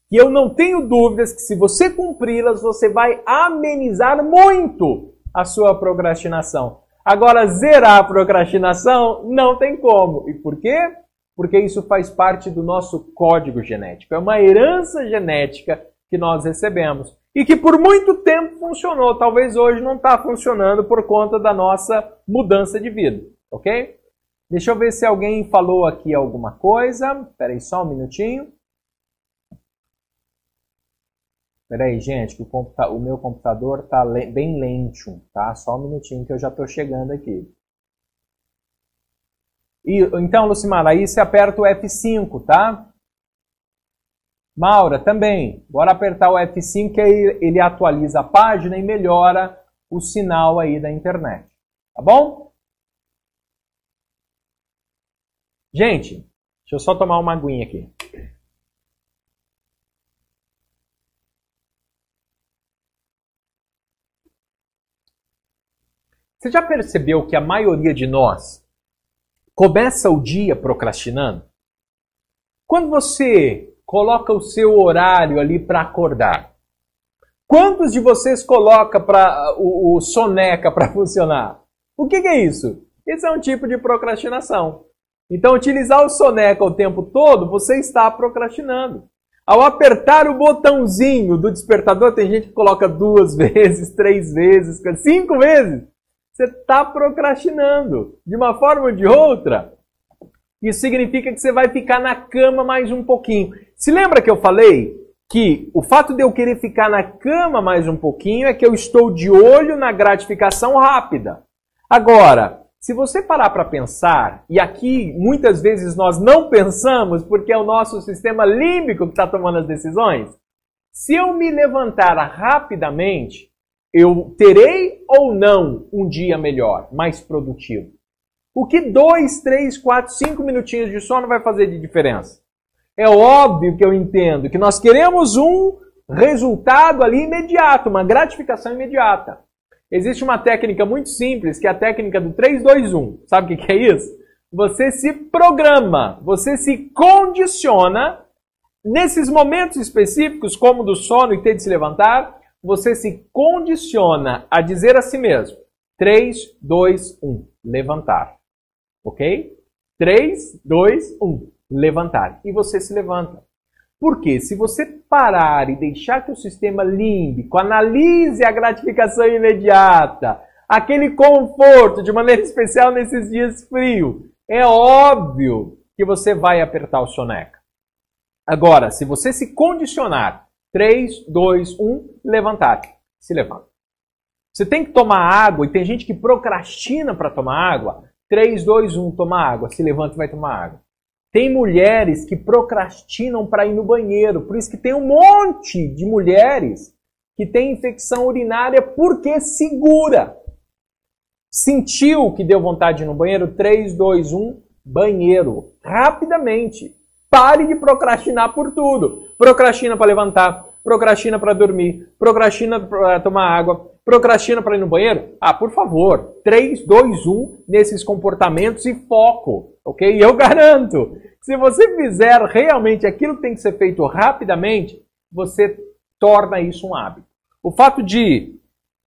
que eu não tenho dúvidas que se você cumpri-las, você vai amenizar muito a sua procrastinação. Agora, zerar a procrastinação não tem como. E por quê? Porque isso faz parte do nosso código genético. É uma herança genética que nós recebemos. E que por muito tempo funcionou. Talvez hoje não está funcionando por conta da nossa mudança de vida. Ok? Deixa eu ver se alguém falou aqui alguma coisa. Espera aí só um minutinho. Espera aí, gente, que o meu computador está bem lento. Tá? Só um minutinho que eu já estou chegando aqui. Então, Lucimara, aí você aperta o F5, tá? Maura, também. Bora apertar o F5 que aí ele atualiza a página e melhora o sinal aí da internet. Tá bom? Gente, deixa eu só tomar uma aguinha aqui. Você já percebeu que a maioria de nós começa o dia procrastinando? Quando você coloca o seu horário ali para acordar, Quantos de vocês coloca o soneca para funcionar? O que é isso? Isso é um tipo de procrastinação. Então, utilizar o soneca o tempo todo, você está procrastinando. Ao apertar o botãozinho do despertador, tem gente que coloca 2 vezes, 3 vezes, 5 vezes. Você está procrastinando. De uma forma ou de outra, isso significa que você vai ficar na cama mais um pouquinho. Se lembra que eu falei que o fato de eu querer ficar na cama mais um pouquinho é que eu estou de olho na gratificação rápida. Agora, se você parar para pensar, e aqui muitas vezes nós não pensamos porque é o nosso sistema límbico que está tomando as decisões, se eu me levantar rapidamente, eu terei ou não um dia melhor, mais produtivo? O que 2, 3, 4, 5 minutinhos de sono vai fazer de diferença? É óbvio que eu entendo que nós queremos um resultado ali imediato, uma gratificação imediata. Existe uma técnica muito simples, que é a técnica do 3, 2, 1. Sabe o que é isso? Você se programa, você se condiciona, nesses momentos específicos, como do sono e ter de se levantar, você se condiciona a dizer a si mesmo, 3, 2, 1, levantar. Ok? 3, 2, 1, levantar. E você se levanta. Porque se você parar e deixar que o sistema límbico analise a gratificação imediata, aquele conforto, de maneira especial nesses dias frios, é óbvio que você vai apertar o soneca. Agora, se você se condicionar, 3, 2, 1, levantar, se levanta. Você tem que tomar água, e tem gente que procrastina para tomar água, 3, 2, 1, toma água, se levanta e vai tomar água. Tem mulheres que procrastinam para ir no banheiro. Por isso que tem um monte de mulheres que tem infecção urinária porque segura. Sentiu que deu vontade de ir no banheiro? 3, 2, 1, banheiro. Rapidamente. Pare de procrastinar por tudo. Procrastina para levantar, procrastina para dormir, procrastina para tomar água, procrastina para ir no banheiro? Ah, por favor, 3, 2, 1 nesses comportamentos e foco, ok? E eu garanto, se você fizer realmente aquilo que tem que ser feito rapidamente, você torna isso um hábito. O fato de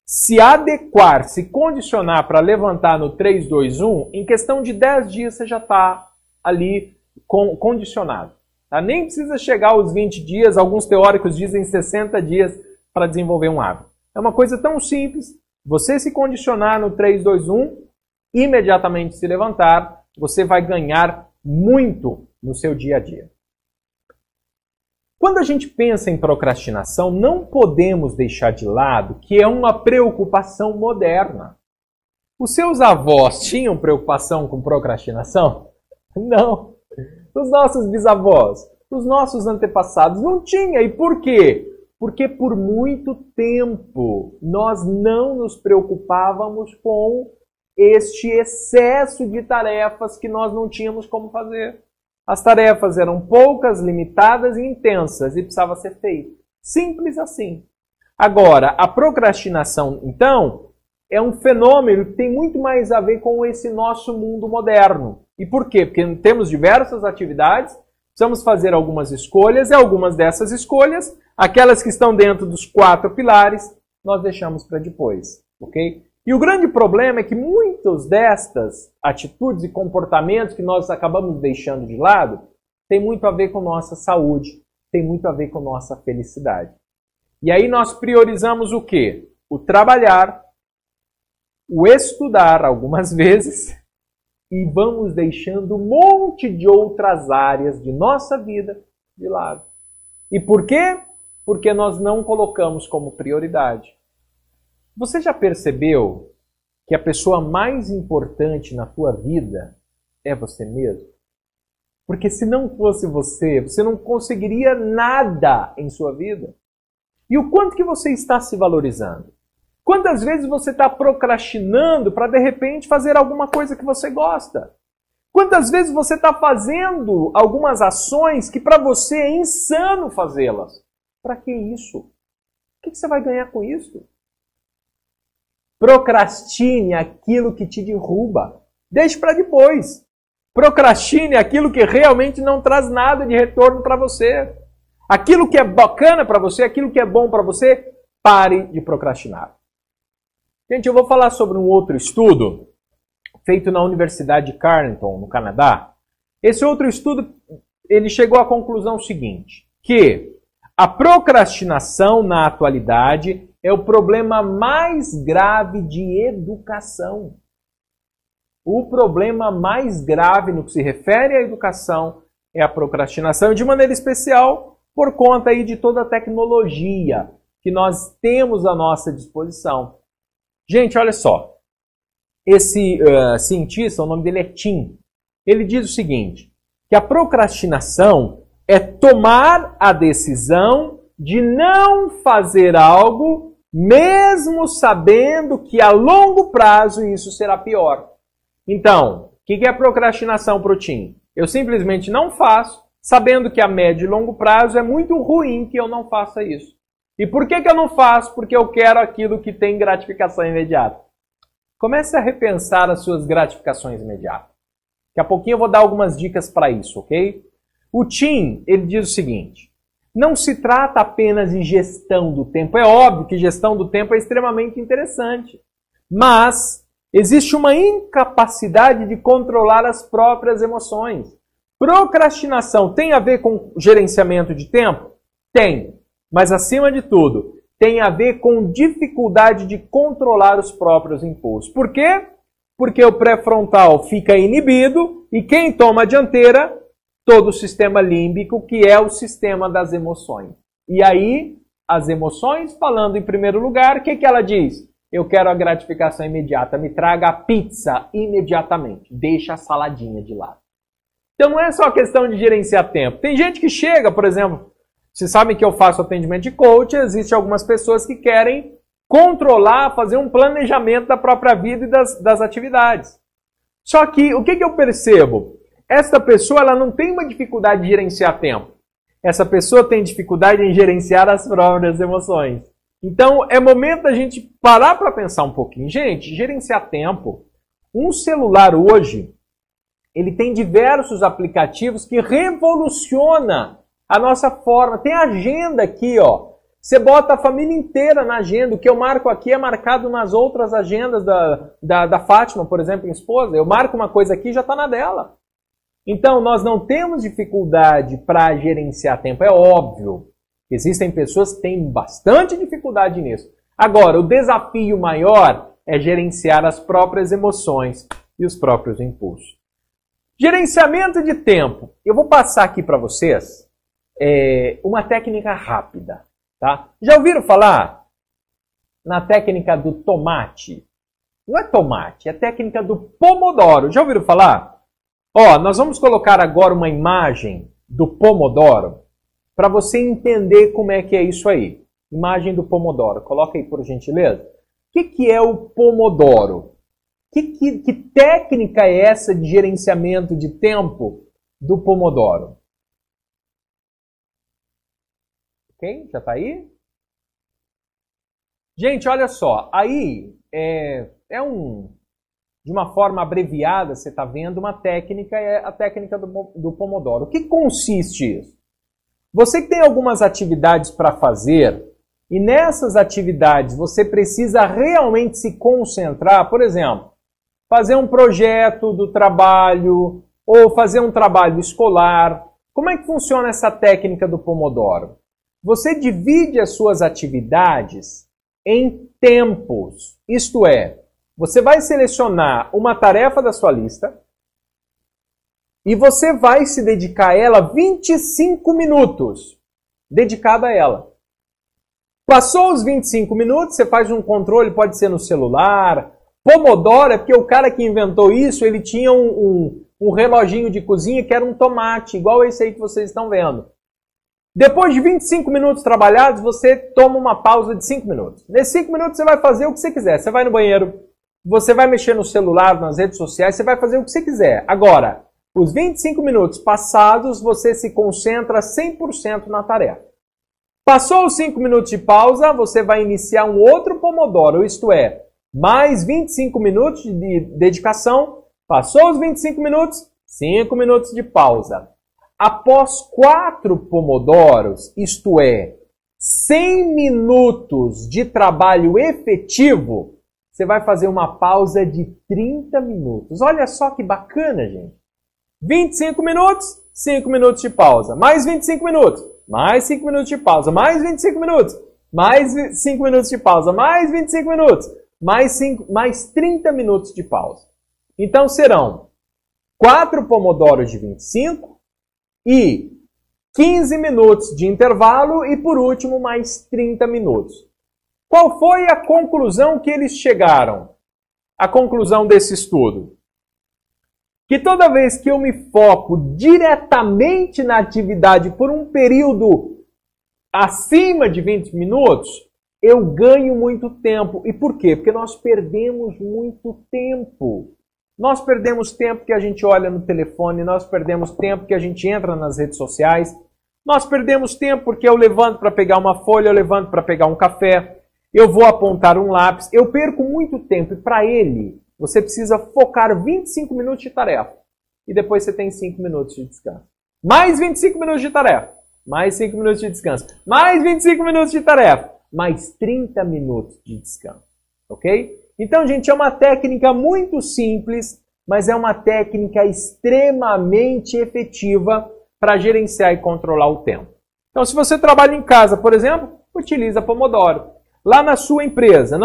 se adequar, se condicionar para levantar no 3, 2, 1, em questão de 10 dias você já está ali condicionado. Tá? Nem precisa chegar aos 20 dias, alguns teóricos dizem 60 dias para desenvolver um hábito. É uma coisa tão simples, você se condicionar no 3, 2, 1, imediatamente se levantar, você vai ganhar muito no seu dia a dia. Quando a gente pensa em procrastinação, não podemos deixar de lado que é uma preocupação moderna. Os seus avós tinham preocupação com procrastinação? Não. Os nossos bisavós, os nossos antepassados não tinham. E por quê? Porque por muito tempo nós não nos preocupávamos com este excesso de tarefas que nós não tínhamos como fazer. As tarefas eram poucas, limitadas e intensas e precisava ser feito. Simples assim. Agora, a procrastinação, então, é um fenômeno que tem muito mais a ver com esse nosso mundo moderno. E por quê? Porque temos diversas atividades, precisamos fazer algumas escolhas, e algumas dessas escolhas, aquelas que estão dentro dos 4 pilares, nós deixamos para depois, ok? E o grande problema é que muitas destas atitudes e comportamentos que nós acabamos deixando de lado, tem muito a ver com nossa saúde, tem muito a ver com nossa felicidade. E aí nós priorizamos o quê? O trabalhar, o estudar algumas vezes, e vamos deixando um monte de outras áreas de nossa vida de lado. E por quê? Porque nós não colocamos como prioridade. Você já percebeu que a pessoa mais importante na tua vida é você mesmo? Porque se não fosse você, você não conseguiria nada em sua vida. E o quanto que você está se valorizando? Quantas vezes você está procrastinando para, de repente, fazer alguma coisa que você gosta? Quantas vezes você está fazendo algumas ações que para você é insano fazê-las? Para que isso? O que você vai ganhar com isso? Procrastine aquilo que te derruba. Deixe para depois. Procrastine aquilo que realmente não traz nada de retorno para você. Aquilo que é bacana para você, aquilo que é bom para você, pare de procrastinar. Gente, eu vou falar sobre um outro estudo feito na Universidade de Carleton, no Canadá. Esse outro estudo, ele chegou à conclusão seguinte, que a procrastinação na atualidade é o problema mais grave de educação. O problema mais grave no que se refere à educação é a procrastinação, de maneira especial por conta aí de toda a tecnologia que nós temos à nossa disposição. Gente, olha só, esse cientista, o nome dele é Tim, ele diz o seguinte, que a procrastinação é tomar a decisão de não fazer algo, mesmo sabendo que a longo prazo isso será pior. Então, o que é procrastinação para o Tim? Eu simplesmente não faço, sabendo que a médio e longo prazo é muito ruim que eu não faça isso. E por que eu não faço? Porque eu quero aquilo que tem gratificação imediata. Comece a repensar as suas gratificações imediatas. Daqui a pouquinho eu vou dar algumas dicas para isso, ok? O Tim, ele diz o seguinte, não se trata apenas de gestão do tempo. É óbvio que gestão do tempo é extremamente interessante, mas existe uma incapacidade de controlar as próprias emoções. Procrastinação tem a ver com gerenciamento de tempo? Tem, mas acima de tudo, tem a ver com dificuldade de controlar os próprios impulsos. Por quê? Porque o pré-frontal fica inibido e quem toma a dianteira? Todo o sistema límbico, que é o sistema das emoções. E aí, as emoções, falando em primeiro lugar, o que ela diz? Eu quero a gratificação imediata, me traga a pizza imediatamente, deixa a saladinha de lado. Então não é só questão de gerenciar tempo. Tem gente que chega, por exemplo, vocês sabem que eu faço atendimento de coach, existem algumas pessoas que querem controlar, fazer um planejamento da própria vida e das atividades. Só que, o que eu percebo? Esta pessoa ela não tem uma dificuldade de gerenciar tempo. Essa pessoa tem dificuldade em gerenciar as próprias emoções. Então, é momento da gente parar para pensar um pouquinho. Gente, gerenciar tempo. Um celular hoje, ele tem diversos aplicativos que revoluciona a nossa forma. Tem agenda aqui, ó. Você bota a família inteira na agenda. O que eu marco aqui é marcado nas outras agendas da Fátima, por exemplo, minha esposa. Eu marco uma coisa aqui e já está na dela. Então, nós não temos dificuldade para gerenciar tempo, é óbvio. Existem pessoas que têm bastante dificuldade nisso. Agora, o desafio maior é gerenciar as próprias emoções e os próprios impulsos. Gerenciamento de tempo. Eu vou passar aqui para vocês uma técnica rápida. Tá? Já ouviram falar na técnica do tomate? Não é tomate, é a técnica do Pomodoro. Já ouviram falar? Ó, nós vamos colocar agora uma imagem do Pomodoro para você entender como é que é isso aí. Imagem do Pomodoro. Coloca aí, por gentileza. O que é o Pomodoro? Que técnica é essa de gerenciamento de tempo do Pomodoro? Ok? Já está aí? Gente, olha só. Aí de uma forma abreviada, você está vendo, uma técnica, é a técnica do Pomodoro. O que consiste isso? Você que tem algumas atividades para fazer, e nessas atividades você precisa realmente se concentrar, por exemplo, fazer um projeto do trabalho, ou fazer um trabalho escolar. Como é que funciona essa técnica do Pomodoro? Você divide as suas atividades em tempos, isto é, você vai selecionar uma tarefa da sua lista e você vai se dedicar a ela 25 minutos, dedicada a ela. Passou os 25 minutos, você faz um controle, pode ser no celular. Pomodoro é porque o cara que inventou isso, ele tinha um reloginho de cozinha que era um tomate, igual esse aí que vocês estão vendo. Depois de 25 minutos trabalhados, você toma uma pausa de 5 minutos. Nesses 5 minutos você vai fazer o que você quiser. Você vai no banheiro, você vai mexer no celular, nas redes sociais, você vai fazer o que você quiser. Agora, os 25 minutos passados, você se concentra 100% na tarefa. Passou os 5 minutos de pausa, você vai iniciar um outro Pomodoro, isto é, mais 25 minutos de dedicação. Passou os 25 minutos, 5 minutos de pausa. Após 4 Pomodoros, isto é, 100 minutos de trabalho efetivo, você vai fazer uma pausa de 30 minutos. Olha só que bacana, gente. 25 minutos, 5 minutos de pausa. Mais 25 minutos, mais 5 minutos de pausa. Mais 25 minutos, mais 5 minutos de pausa. Mais 25 minutos, mais 30 minutos de pausa. Então serão 4 pomodoros de 25 e 15 minutos de intervalo e, por último, mais 30 minutos. Qual foi a conclusão que eles chegaram? A conclusão desse estudo? Que toda vez que eu me foco diretamente na atividade por um período acima de 20 minutos, eu ganho muito tempo. E por quê? Porque nós perdemos muito tempo. Nós perdemos tempo que a gente olha no telefone, nós perdemos tempo que a gente entra nas redes sociais, nós perdemos tempo porque eu levanto para pegar uma folha, eu levanto para pegar um café, eu vou apontar um lápis, eu perco muito tempo. E para ele, você precisa focar 25 minutos de tarefa. E depois você tem 5 minutos de descanso. Mais 25 minutos de tarefa. Mais 5 minutos de descanso. Mais 25 minutos de tarefa. Mais 30 minutos de descanso. Ok? Então, gente, é uma técnica muito simples, mas é uma técnica extremamente efetiva para gerenciar e controlar o tempo. Então, se você trabalha em casa, por exemplo, utiliza Pomodoro. Lá na sua empresa,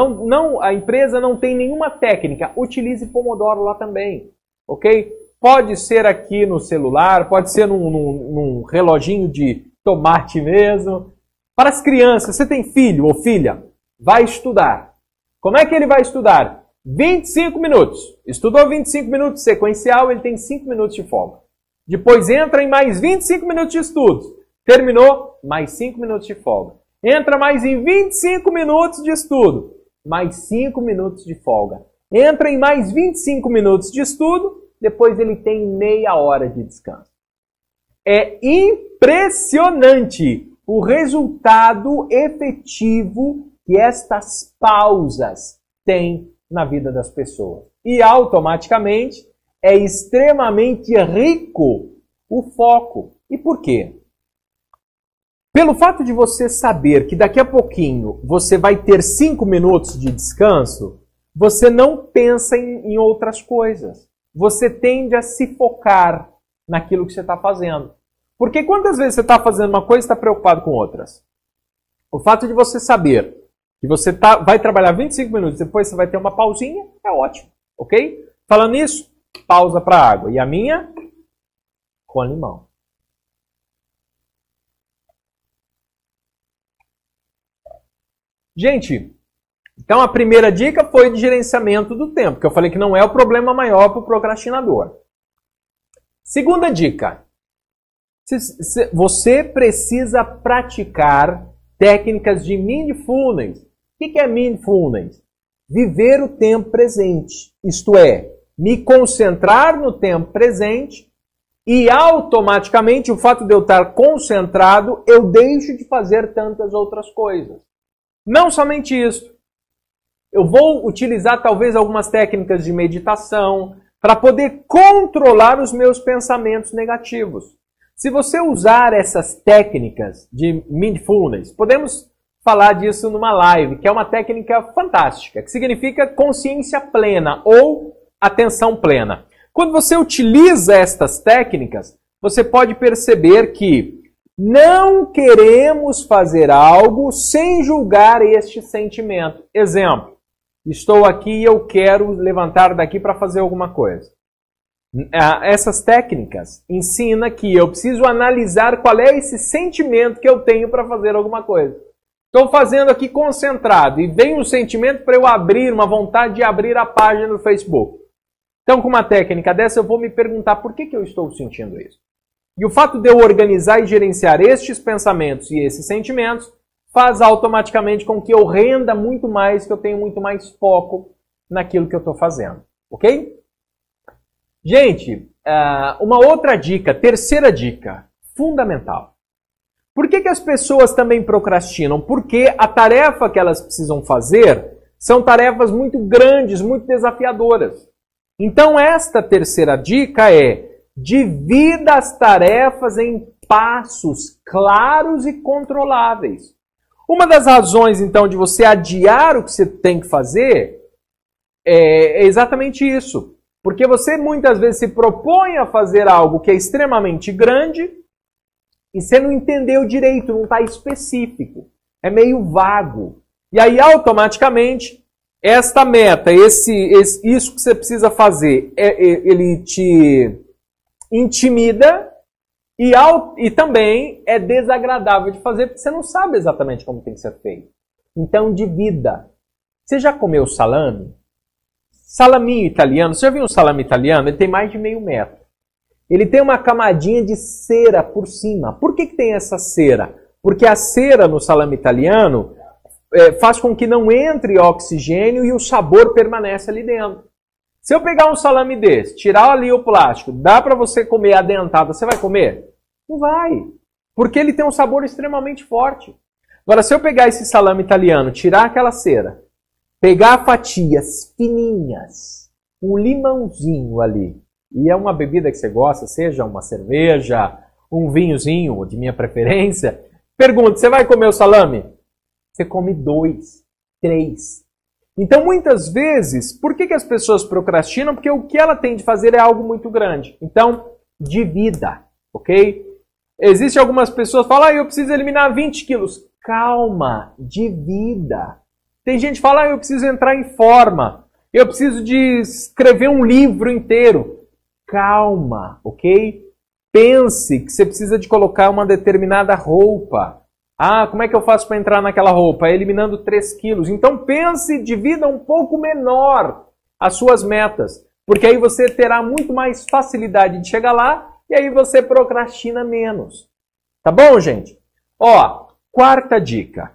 a empresa não tem nenhuma técnica, utilize Pomodoro lá também, ok? Pode ser aqui no celular, pode ser num reloginho de tomate mesmo. Para as crianças, você tem filho ou filha? Vai estudar. Como é que ele vai estudar? 25 minutos. Estudou 25 minutos sequencial, ele tem 5 minutos de folga. Depois entra em mais 25 minutos de estudos. Terminou, mais 5 minutos de folga. Entra mais em 25 minutos de estudo. Mais 5 minutos de folga. Entra em mais 25 minutos de estudo. Depois ele tem meia hora de descanso. É impressionante o resultado efetivo que estas pausas têm na vida das pessoas. E automaticamente é extremamente rico o foco. E por quê? Pelo fato de você saber que daqui a pouquinho você vai ter 5 minutos de descanso, você não pensa em outras coisas. Você tende a se focar naquilo que você está fazendo. Porque quantas vezes você está fazendo uma coisa e está preocupado com outras? O fato de você saber que você vai trabalhar 25 minutos, depois você vai ter uma pausinha, é ótimo, ok? Falando nisso, pausa para água. E a minha? Com limão. Gente, então a primeira dica foi de gerenciamento do tempo, que eu falei que não é o problema maior para o procrastinador. Segunda dica. Você precisa praticar técnicas de mindfulness. O que é mindfulness? Viver o tempo presente. Isto é, me concentrar no tempo presente e automaticamente o fato de eu estar concentrado, eu deixo de fazer tantas outras coisas. Não somente isso. Eu vou utilizar talvez algumas técnicas de meditação para poder controlar os meus pensamentos negativos. Se você usar essas técnicas de mindfulness, podemos falar disso numa live, que é uma técnica fantástica, que significa consciência plena ou atenção plena. Quando você utiliza estas técnicas, você pode perceber que não queremos fazer algo sem julgar este sentimento. Exemplo, estou aqui e eu quero levantar daqui para fazer alguma coisa. Essas técnicas ensinam que eu preciso analisar qual é esse sentimento que eu tenho para fazer alguma coisa. Estou fazendo aqui concentrado e vem um sentimento para eu abrir, uma vontade de abrir a página do Facebook. Então, com uma técnica dessa, eu vou me perguntar por que eu estou sentindo isso. E o fato de eu organizar e gerenciar estes pensamentos e esses sentimentos faz automaticamente com que eu renda muito mais, que eu tenha muito mais foco naquilo que eu estou fazendo. Ok? Gente, uma outra dica, terceira dica, fundamental. Por que as pessoas também procrastinam? Porque a tarefa que elas precisam fazer são tarefas muito grandes, muito desafiadoras. Então, esta terceira dica é: divida as tarefas em passos claros e controláveis. Uma das razões, então, de você adiar o que você tem que fazer é exatamente isso. Porque você muitas vezes se propõe a fazer algo que é extremamente grande e você não entendeu direito, não está específico. É meio vago. E aí, automaticamente, esta meta, isso que você precisa fazer, ele te intimida e também é desagradável de fazer, porque você não sabe exatamente como tem que ser feito. Então, divida. Você já comeu salame? Salaminho italiano. Você já viu um salame italiano? Ele tem mais de meio metro. Ele tem uma camadinha de cera por cima. Por que tem essa cera? Porque a cera no salame italiano faz com que não entre oxigênio e o sabor permanece ali dentro. Se eu pegar um salame desse, tirar ali o plástico, dá para você comer adentado, você vai comer? Não vai. Porque ele tem um sabor extremamente forte. Agora, se eu pegar esse salame italiano, tirar aquela cera, pegar fatias fininhas, um limãozinho ali, e é uma bebida que você gosta, seja uma cerveja, um vinhozinho, de minha preferência, pergunta, você vai comer o salame? Você come 2, 3. Então, muitas vezes, por que as pessoas procrastinam? Porque o que ela tem de fazer é algo muito grande. Então, divida, ok? Existem algumas pessoas que falam, eu preciso eliminar 20 quilos. Calma, divida. Tem gente que fala, eu preciso entrar em forma. Eu preciso de escrever um livro inteiro. Calma, ok? Pense que você precisa de colocar uma determinada roupa. Ah, como é que eu faço para entrar naquela roupa? Eliminando 3 quilos. Então pense, divida um pouco menor as suas metas. Porque aí você terá muito mais facilidade de chegar lá e aí você procrastina menos. Tá bom, gente? Ó, quarta dica.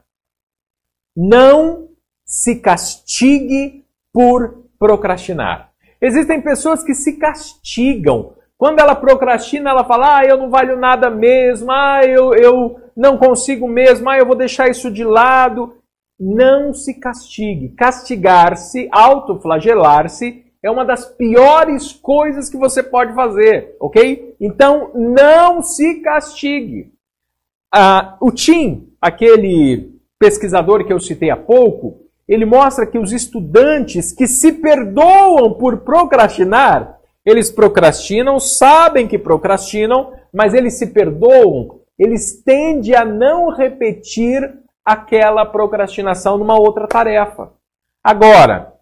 Não se castigue por procrastinar. Existem pessoas que se castigam. Quando ela procrastina, ela fala, eu não valho nada mesmo, eu não consigo mesmo, eu vou deixar isso de lado. Não se castigue. Castigar-se, autoflagelar-se, é uma das piores coisas que você pode fazer, ok? Então, não se castigue. O Tim, aquele pesquisador que eu citei há pouco, ele mostra que os estudantes que se perdoam por procrastinar, eles procrastinam, sabem que procrastinam, mas eles se perdoam, eles tendem a não repetir aquela procrastinação numa outra tarefa. Agora,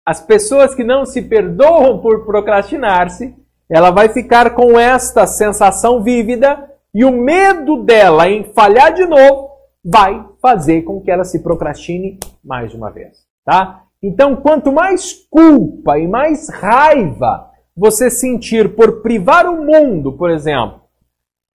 as pessoas que não se perdoam por procrastinar-se, ela vai ficar com esta sensação vívida e o medo dela em falhar de novo vai fazer com que ela se procrastine mais uma vez, tá? Então, quanto mais culpa e mais raiva você sentir por privar o mundo, por exemplo,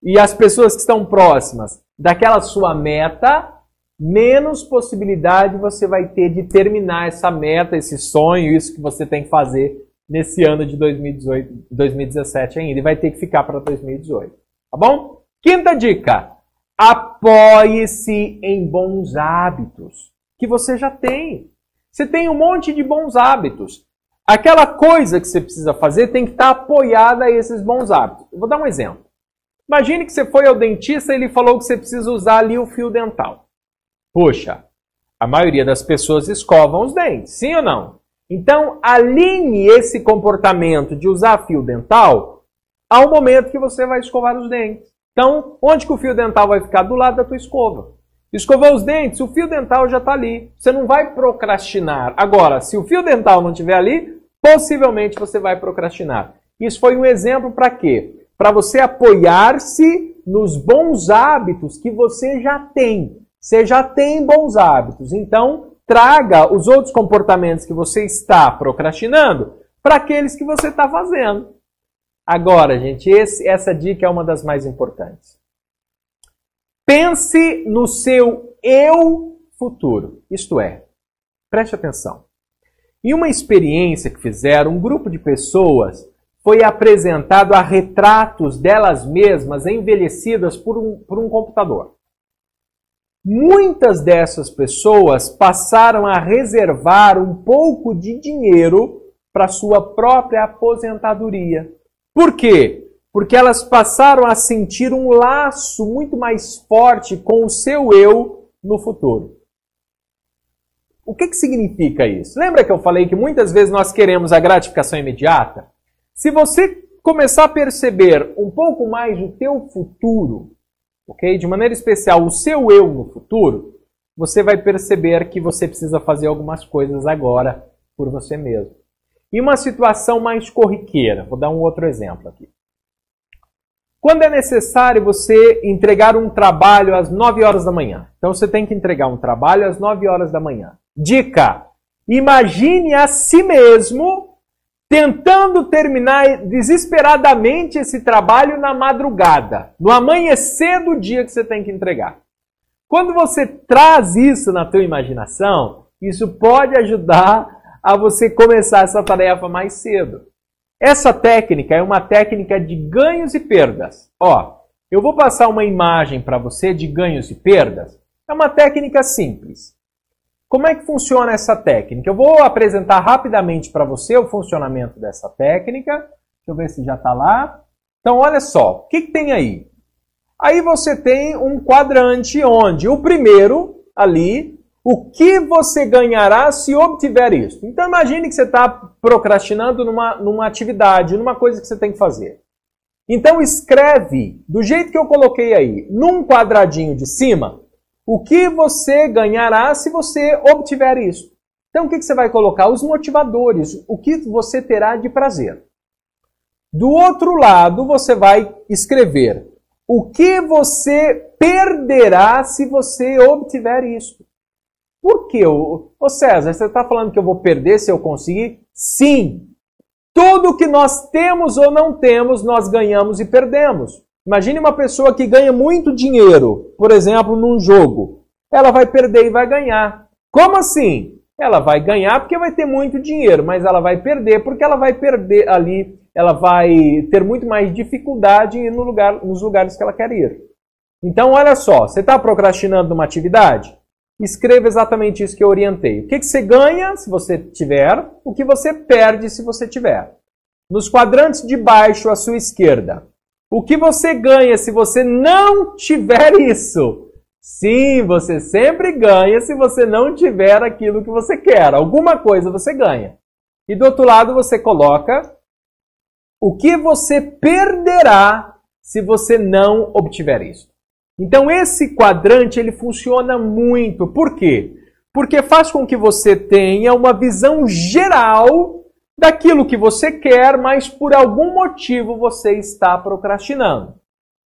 e as pessoas que estão próximas daquela sua meta, menos possibilidade você vai ter de terminar essa meta, esse sonho, isso que você tem que fazer nesse ano de 2017 ainda. E vai ter que ficar para 2018. Tá bom? Quinta dica. Apoie-se em bons hábitos que você já tem. Você tem um monte de bons hábitos. Aquela coisa que você precisa fazer tem que estar apoiada a esses bons hábitos. Eu vou dar um exemplo. Imagine que você foi ao dentista e ele falou que você precisa usar ali o fio dental. Poxa, a maioria das pessoas escovam os dentes, sim ou não? Então, alinhe esse comportamento de usar fio dental ao momento que você vai escovar os dentes. Então, onde que o fio dental vai ficar? Do lado da tua escova. Escovou os dentes, o fio dental já está ali. Você não vai procrastinar. Agora, se o fio dental não estiver ali, possivelmente você vai procrastinar. Isso foi um exemplo para quê? Para você apoiar-se nos bons hábitos que você já tem. Você já tem bons hábitos. Então, traga os outros comportamentos que você está procrastinando para aqueles que você está fazendo. Agora, gente, essa dica é uma das mais importantes. Pense no seu eu futuro. Isto é, preste atenção. Em uma experiência que fizeram, um grupo de pessoas foi apresentado a retratos delas mesmas envelhecidas por um computador. Muitas dessas pessoas passaram a reservar um pouco de dinheiro para sua própria aposentadoria. Por quê? Porque elas passaram a sentir um laço muito mais forte com o seu eu no futuro. O que significa isso? Lembra que eu falei que muitas vezes nós queremos a gratificação imediata? Se você começar a perceber um pouco mais o teu futuro, ok? De maneira especial o seu eu no futuro, você vai perceber que você precisa fazer algumas coisas agora por você mesmo. E uma situação mais corriqueira, vou dar um outro exemplo aqui. Quando é necessário você entregar um trabalho às 9 horas da manhã. Então você tem que entregar um trabalho às 9 horas da manhã. Dica: imagine a si mesmo tentando terminar desesperadamente esse trabalho na madrugada, no amanhecer do dia que você tem que entregar. Quando você traz isso na tua imaginação, isso pode ajudar a você começar essa tarefa mais cedo. Essa técnica é uma técnica de ganhos e perdas. Ó, eu vou passar uma imagem para você de ganhos e perdas. É uma técnica simples. Como é que funciona essa técnica? Eu vou apresentar rapidamente para você o funcionamento dessa técnica. Deixa eu ver se já está lá. Então, olha só, o que tem aí? Aí você tem um quadrante onde o primeiro ali, o que você ganhará se obtiver isso. Então imagine que você está procrastinando numa atividade, numa coisa que você tem que fazer. Então escreve, do jeito que eu coloquei aí, num quadradinho de cima, o que você ganhará se você obtiver isso. Então o que você vai colocar? Os motivadores, o que você terá de prazer. Do outro lado você vai escrever o que você perderá se você obtiver isso. Por quê? Ô César, você está falando que eu vou perder se eu conseguir? Sim! Tudo que nós temos ou não temos, nós ganhamos e perdemos. Imagine uma pessoa que ganha muito dinheiro, por exemplo, num jogo. Ela vai perder e vai ganhar. Como assim? Ela vai ganhar porque vai ter muito dinheiro, mas ela vai perder porque ela vai perder ali, ela vai ter muito mais dificuldade em ir nos lugares que ela quer ir. Então, olha só, você está procrastinando numa atividade? Escreva exatamente isso que eu orientei. O que você ganha se você tiver, o que você perde se você tiver. Nos quadrantes de baixo à sua esquerda. O que você ganha se você não tiver isso? Sim, você sempre ganha se você não tiver aquilo que você quer. Alguma coisa você ganha. E do outro lado você coloca o que você perderá se você não obtiver isso. Então esse quadrante ele funciona muito. Por quê? Porque faz com que você tenha uma visão geral daquilo que você quer, mas por algum motivo você está procrastinando.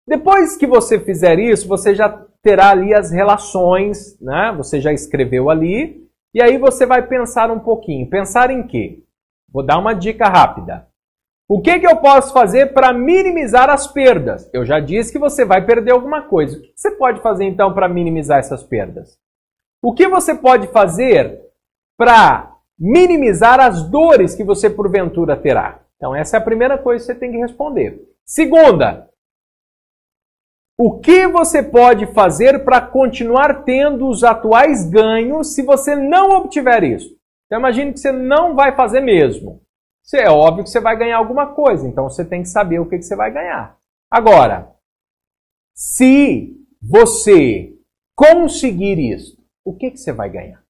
Depois que você fizer isso, você já terá ali as relações, né? Você já escreveu ali, e aí você vai pensar um pouquinho. Pensar em quê? Vou dar uma dica rápida. O que eu posso fazer para minimizar as perdas? Eu já disse que você vai perder alguma coisa. O que você pode fazer então para minimizar essas perdas? O que você pode fazer para minimizar as dores que você porventura terá? Então essa é a primeira coisa que você tem que responder. Segunda, o que você pode fazer para continuar tendo os atuais ganhos se você não obtiver isso? Então imagine que você não vai fazer mesmo. É óbvio que você vai ganhar alguma coisa, então você tem que saber o que você vai ganhar. Agora, se você conseguir isso, o que você vai ganhar?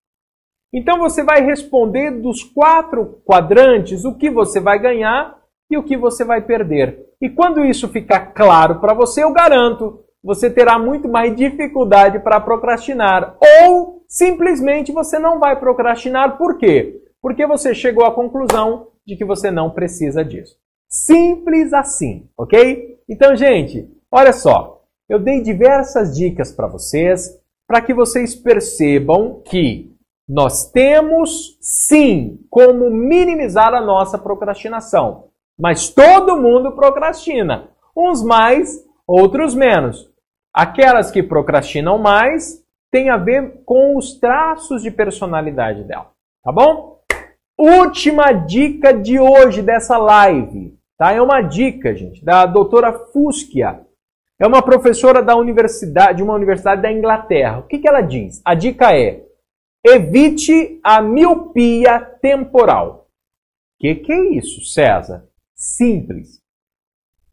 Então você vai responder dos 4 quadrantes o que você vai ganhar e o que você vai perder. E quando isso ficar claro para você, eu garanto, você terá muito mais dificuldade para procrastinar. Ou simplesmente você não vai procrastinar. Por quê? Porque você chegou à conclusão de que você não precisa disso. Simples assim, ok? Então, gente, olha só. Eu dei diversas dicas para vocês, para que vocês percebam que nós temos, sim, como minimizar a nossa procrastinação. Mas todo mundo procrastina. Uns mais, outros menos. Aquelas que procrastinam mais têm a ver com os traços de personalidade dela. Tá bom? Última dica de hoje dessa live, tá? É uma dica, gente, da doutora Fuskia. É uma professora de uma universidade da Inglaterra. O que ela diz? A dica é: evite a miopia temporal. O que é isso, César? Simples.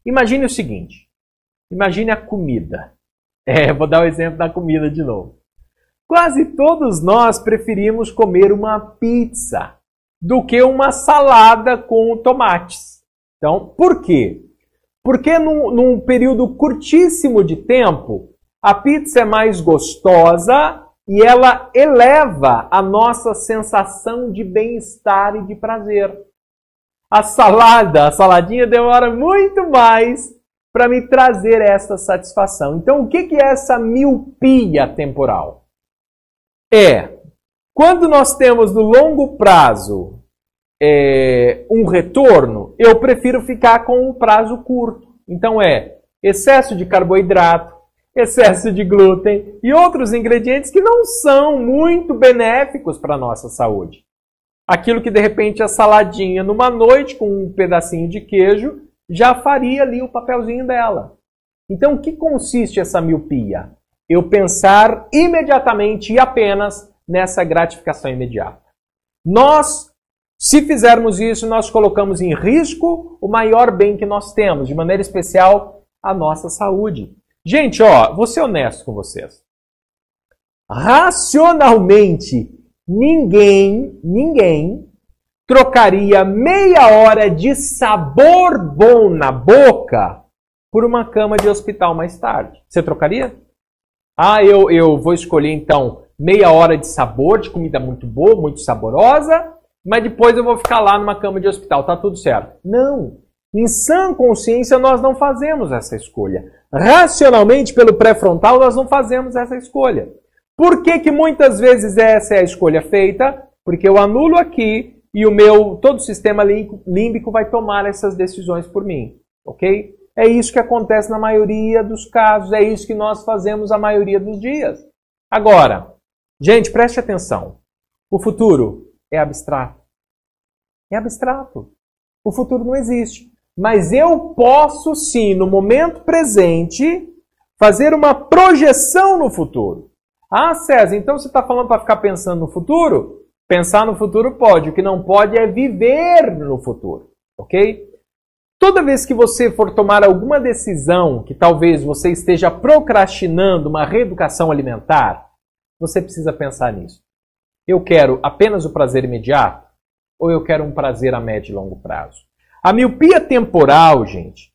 Imagine o seguinte. Imagine a comida. Vou dar o exemplo da comida de novo. Quase todos nós preferimos comer uma pizza do que uma salada com tomates. Então, por quê? Porque num período curtíssimo de tempo, a pizza é mais gostosa e ela eleva a nossa sensação de bem-estar e de prazer. A saladinha demora muito mais para me trazer essa satisfação. Então, o que é essa miopia temporal? Quando nós temos no longo prazo um retorno, eu prefiro ficar com um prazo curto. Então, excesso de carboidrato, excesso de glúten e outros ingredientes que não são muito benéficos para a nossa saúde. Aquilo que, de repente, a saladinha numa noite com um pedacinho de queijo já faria ali o papelzinho dela. Então, o que consiste essa miopia? Eu pensar imediatamente e apenas nessa gratificação imediata. Nós, se fizermos isso, nós colocamos em risco o maior bem que nós temos, de maneira especial, a nossa saúde. Gente, vou ser honesto com vocês. Racionalmente, ninguém trocaria meia hora de sabor bom na boca por uma cama de hospital mais tarde. Você trocaria? Eu vou escolher então meia hora de sabor, de comida muito boa, muito saborosa, mas depois eu vou ficar lá numa cama de hospital, tá tudo certo. Não. Em sã consciência nós não fazemos essa escolha. Racionalmente, pelo pré-frontal, nós não fazemos essa escolha. Por que muitas vezes essa é a escolha feita? Porque eu anulo aqui e todo o sistema límbico vai tomar essas decisões por mim, ok? É isso que acontece na maioria dos casos, é isso que nós fazemos a maioria dos dias. Agora, gente, preste atenção. O futuro é abstrato. É abstrato. O futuro não existe. Mas eu posso sim, no momento presente, fazer uma projeção no futuro. César, então você está falando para ficar pensando no futuro? Pensar no futuro pode. O que não pode é viver no futuro. Ok? Toda vez que você for tomar alguma decisão que talvez você esteja procrastinando uma reeducação alimentar, você precisa pensar nisso. Eu quero apenas o prazer imediato ou eu quero um prazer a médio e longo prazo? A miopia temporal, gente,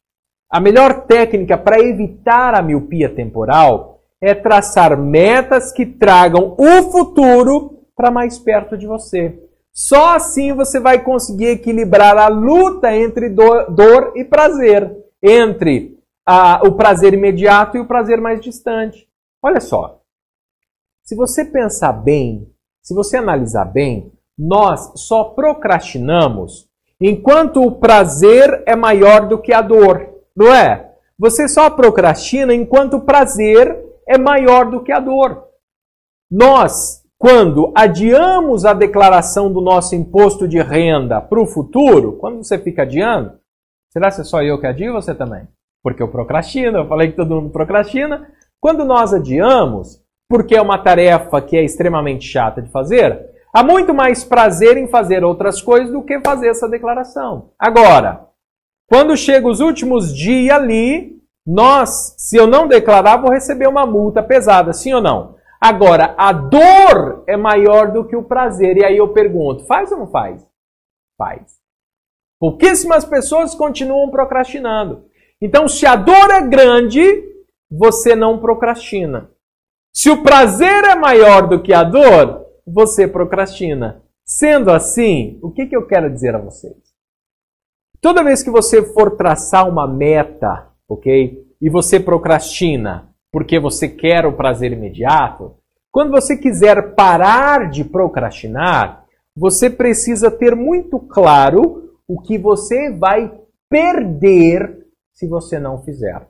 a melhor técnica para evitar a miopia temporal é traçar metas que tragam o futuro para mais perto de você. Só assim você vai conseguir equilibrar a luta entre dor e prazer, entre o prazer imediato e o prazer mais distante. Olha só, se você pensar bem, se você analisar bem, nós só procrastinamos enquanto o prazer é maior do que a dor, não é? Você só procrastina enquanto o prazer é maior do que a dor. Nós, quando adiamos a declaração do nosso imposto de renda para o futuro, quando você fica adiando, será que é só eu que adio ou você também? Porque eu procrastino, eu falei que todo mundo procrastina. Quando nós adiamos, porque é uma tarefa que é extremamente chata de fazer, há muito mais prazer em fazer outras coisas do que fazer essa declaração. Agora, quando chega os últimos dias ali, se eu não declarar, vou receber uma multa pesada, sim ou não? Agora, a dor é maior do que o prazer. E aí eu pergunto, faz ou não faz? Faz. Pouquíssimas pessoas continuam procrastinando. Então, se a dor é grande, você não procrastina. Se o prazer é maior do que a dor, você procrastina. Sendo assim, o que eu quero dizer a vocês? Toda vez que você for traçar uma meta, ok? E você procrastina porque você quer o prazer imediato, quando você quiser parar de procrastinar, você precisa ter muito claro o que você vai perder se você não fizer.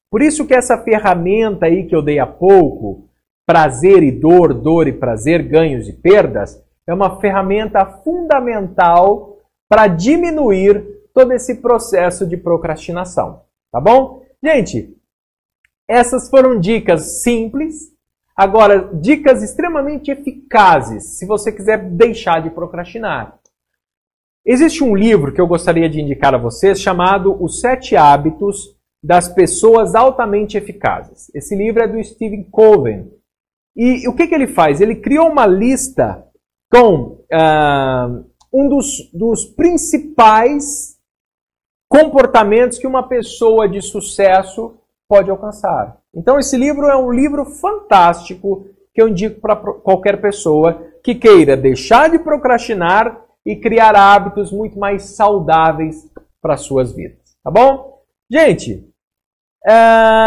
Por isso que essa ferramenta aí que eu dei há pouco, prazer e dor, dor e prazer, ganhos e perdas, é uma ferramenta fundamental para diminuir todo esse processo de procrastinação. Tá bom? Gente, essas foram dicas simples. Agora, dicas extremamente eficazes se você quiser deixar de procrastinar. Existe um livro que eu gostaria de indicar a vocês chamado Os 7 Hábitos das Pessoas Altamente Eficazes. Esse livro é do Stephen Covey. E o que ele faz? Ele criou uma lista com um dos principais comportamentos que uma pessoa de sucesso pode alcançar. Então esse livro é um livro fantástico que eu indico para qualquer pessoa que queira deixar de procrastinar e criar hábitos muito mais saudáveis para suas vidas. Tá bom? Gente,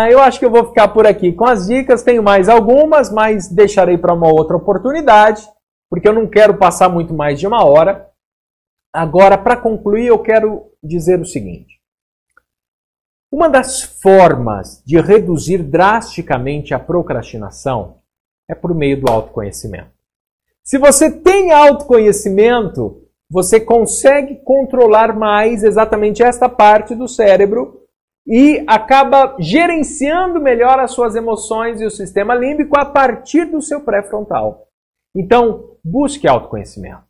eu acho que eu vou ficar por aqui com as dicas. Tenho mais algumas, mas deixarei para uma outra oportunidade, porque eu não quero passar muito mais de 1 hora. Agora, para concluir, eu quero dizer o seguinte. Uma das formas de reduzir drasticamente a procrastinação é por meio do autoconhecimento. Se você tem autoconhecimento, você consegue controlar mais exatamente esta parte do cérebro e acaba gerenciando melhor as suas emoções e o sistema límbico a partir do seu pré-frontal. Então, busque autoconhecimento.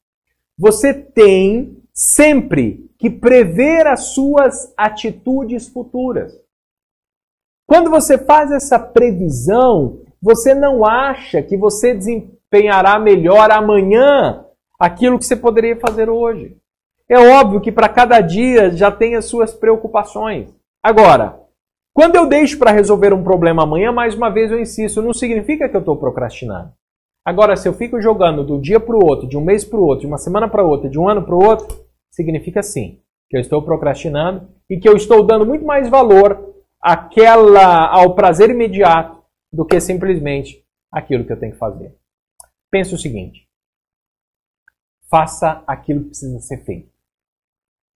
Você tem sempre que prever as suas atitudes futuras. Quando você faz essa previsão, você não acha que você desempenhará melhor amanhã aquilo que você poderia fazer hoje. É óbvio que para cada dia já tem as suas preocupações. Agora, quando eu deixo para resolver um problema amanhã, mais uma vez eu insisto, não significa que eu estou procrastinando. Agora, se eu fico jogando do dia para o outro, de um mês para o outro, de uma semana para outra, de um ano para o outro, significa sim que eu estou procrastinando e que eu estou dando muito mais valor ao prazer imediato do que simplesmente aquilo que eu tenho que fazer. Pense o seguinte, faça aquilo que precisa ser feito.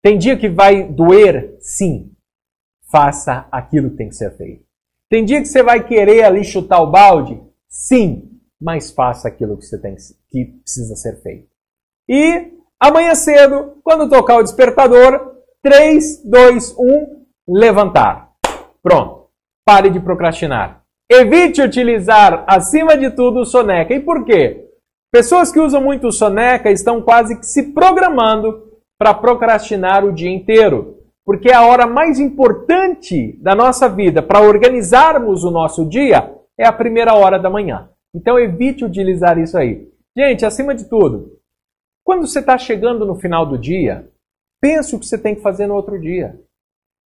Tem dia que vai doer? Sim. Faça aquilo que tem que ser feito. Tem dia que você vai querer ali chutar o balde? Sim. Mas faça aquilo que precisa ser feito. E amanhã cedo, quando tocar o despertador, 3, 2, 1, levantar. Pronto. Pare de procrastinar. Evite utilizar, acima de tudo, o soneca. E por quê? Pessoas que usam muito o soneca estão quase que se programando para procrastinar o dia inteiro. Porque a hora mais importante da nossa vida para organizarmos o nosso dia é a primeira hora da manhã. Então evite utilizar isso aí. Gente, acima de tudo, quando você está chegando no final do dia, pense o que você tem que fazer no outro dia.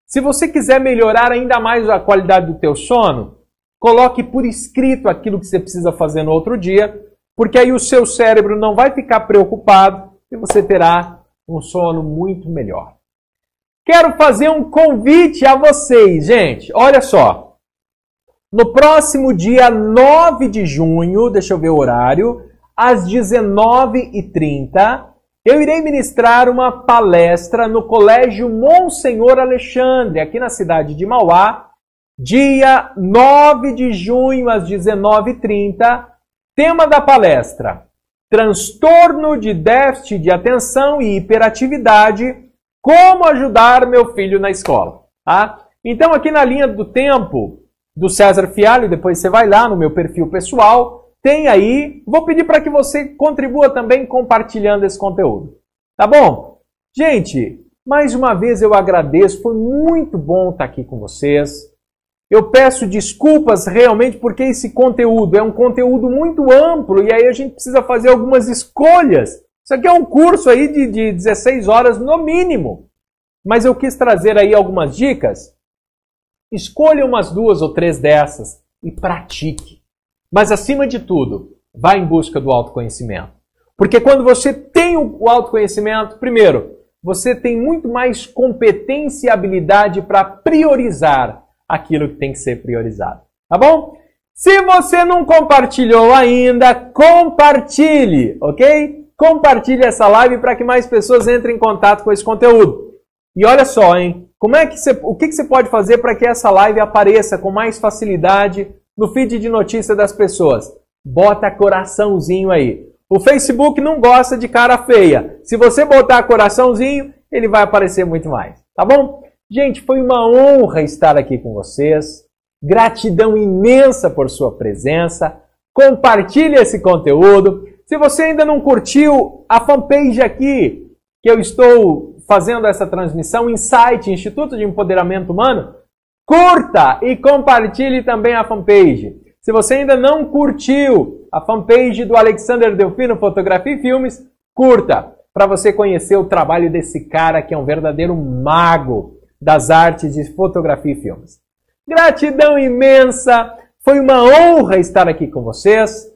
Se você quiser melhorar ainda mais a qualidade do teu sono, coloque por escrito aquilo que você precisa fazer no outro dia, porque aí o seu cérebro não vai ficar preocupado e você terá um sono muito melhor. Quero fazer um convite a vocês, gente. Olha só. No próximo dia 9 de junho, deixa eu ver o horário, às 19h30, eu irei ministrar uma palestra no Colégio Monsenhor Alexandre, aqui na cidade de Mauá, dia 9 de junho, às 19h30. Tema da palestra: transtorno de déficit de atenção e hiperatividade, como ajudar meu filho na escola. Tá? Então, aqui na linha do tempo do César Fialho, depois você vai lá no meu perfil pessoal, tem aí, vou pedir para que você contribua também compartilhando esse conteúdo. Tá bom? Gente, mais uma vez eu agradeço, foi muito bom estar aqui com vocês. Eu peço desculpas realmente porque esse conteúdo é um conteúdo muito amplo e aí a gente precisa fazer algumas escolhas. Isso aqui é um curso aí de 16 horas no mínimo. Mas eu quis trazer aí algumas dicas. Escolha umas 2 ou 3 dessas e pratique. Mas acima de tudo, vá em busca do autoconhecimento. Porque quando você tem o autoconhecimento, primeiro, você tem muito mais competência e habilidade para priorizar aquilo que tem que ser priorizado. Tá bom? Se você não compartilhou ainda, compartilhe, ok? Compartilhe essa live para que mais pessoas entrem em contato com esse conteúdo. E olha só, hein? O que você pode fazer para que essa live apareça com mais facilidade no feed de notícia das pessoas? Bota coraçãozinho aí. O Facebook não gosta de cara feia. Se você botar coraçãozinho, ele vai aparecer muito mais. Tá bom? Gente, foi uma honra estar aqui com vocês. Gratidão imensa por sua presença. Compartilhe esse conteúdo. Se você ainda não curtiu a fanpage aqui, que eu estou fazendo essa transmissão, Insight, Instituto de Empoderamento Humano, curta e compartilhe também a fanpage. Se você ainda não curtiu a fanpage do Alexander Delfino Fotografia e Filmes, curta, para você conhecer o trabalho desse cara que é um verdadeiro mago das artes de fotografia e filmes. Gratidão imensa, foi uma honra estar aqui com vocês.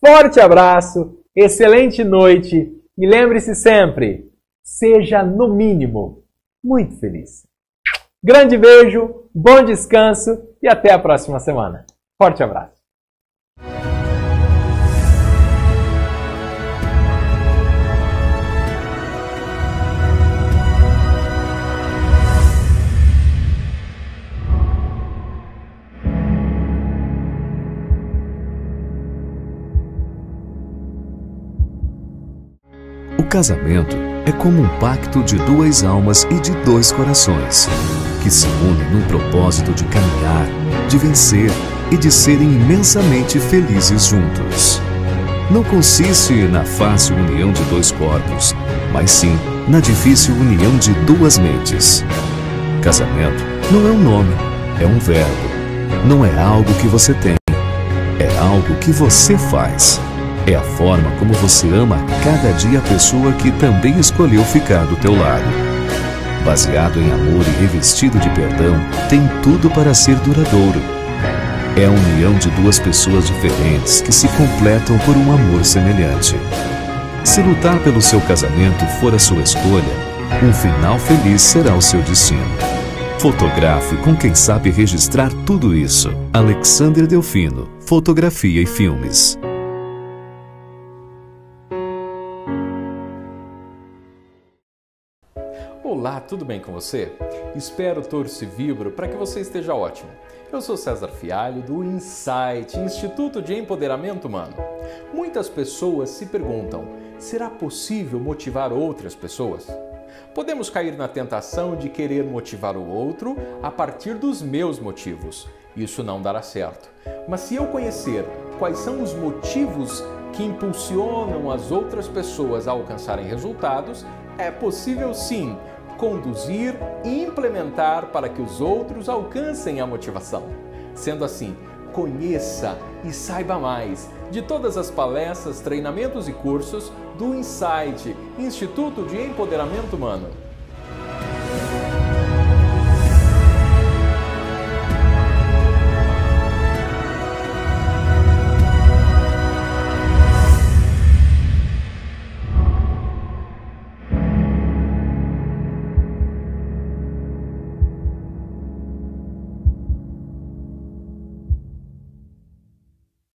Forte abraço, excelente noite e lembre-se sempre, seja no mínimo muito feliz. Grande beijo, bom descanso e até a próxima semana. Forte abraço. O casamento é como um pacto de duas almas e de dois corações, que se unem num propósito de caminhar, de vencer e de serem imensamente felizes juntos. Não consiste na fácil união de dois corpos, mas sim na difícil união de duas mentes. Casamento não é um nome, é um verbo. Não é algo que você tem, é algo que você faz. É a forma como você ama cada dia a pessoa que também escolheu ficar do teu lado. Baseado em amor e revestido de perdão, tem tudo para ser duradouro. É a união de duas pessoas diferentes que se completam por um amor semelhante. Se lutar pelo seu casamento for a sua escolha, um final feliz será o seu destino. Fotografe com quem sabe registrar tudo isso. Alexander Delfino, Fotografia e Filmes. Olá, tudo bem com você? Espero, torço e vibro para que você esteja ótimo. Eu sou César Fialho do Insight, Instituto de Empoderamento Humano. Muitas pessoas se perguntam, será possível motivar outras pessoas? Podemos cair na tentação de querer motivar o outro a partir dos meus motivos. Isso não dará certo. Mas se eu conhecer quais são os motivos que impulsionam as outras pessoas a alcançarem resultados, é possível sim conduzir e implementar para que os outros alcancem a motivação. Sendo assim, conheça e saiba mais de todas as palestras, treinamentos e cursos do Insight, Instituto de Empoderamento Humano.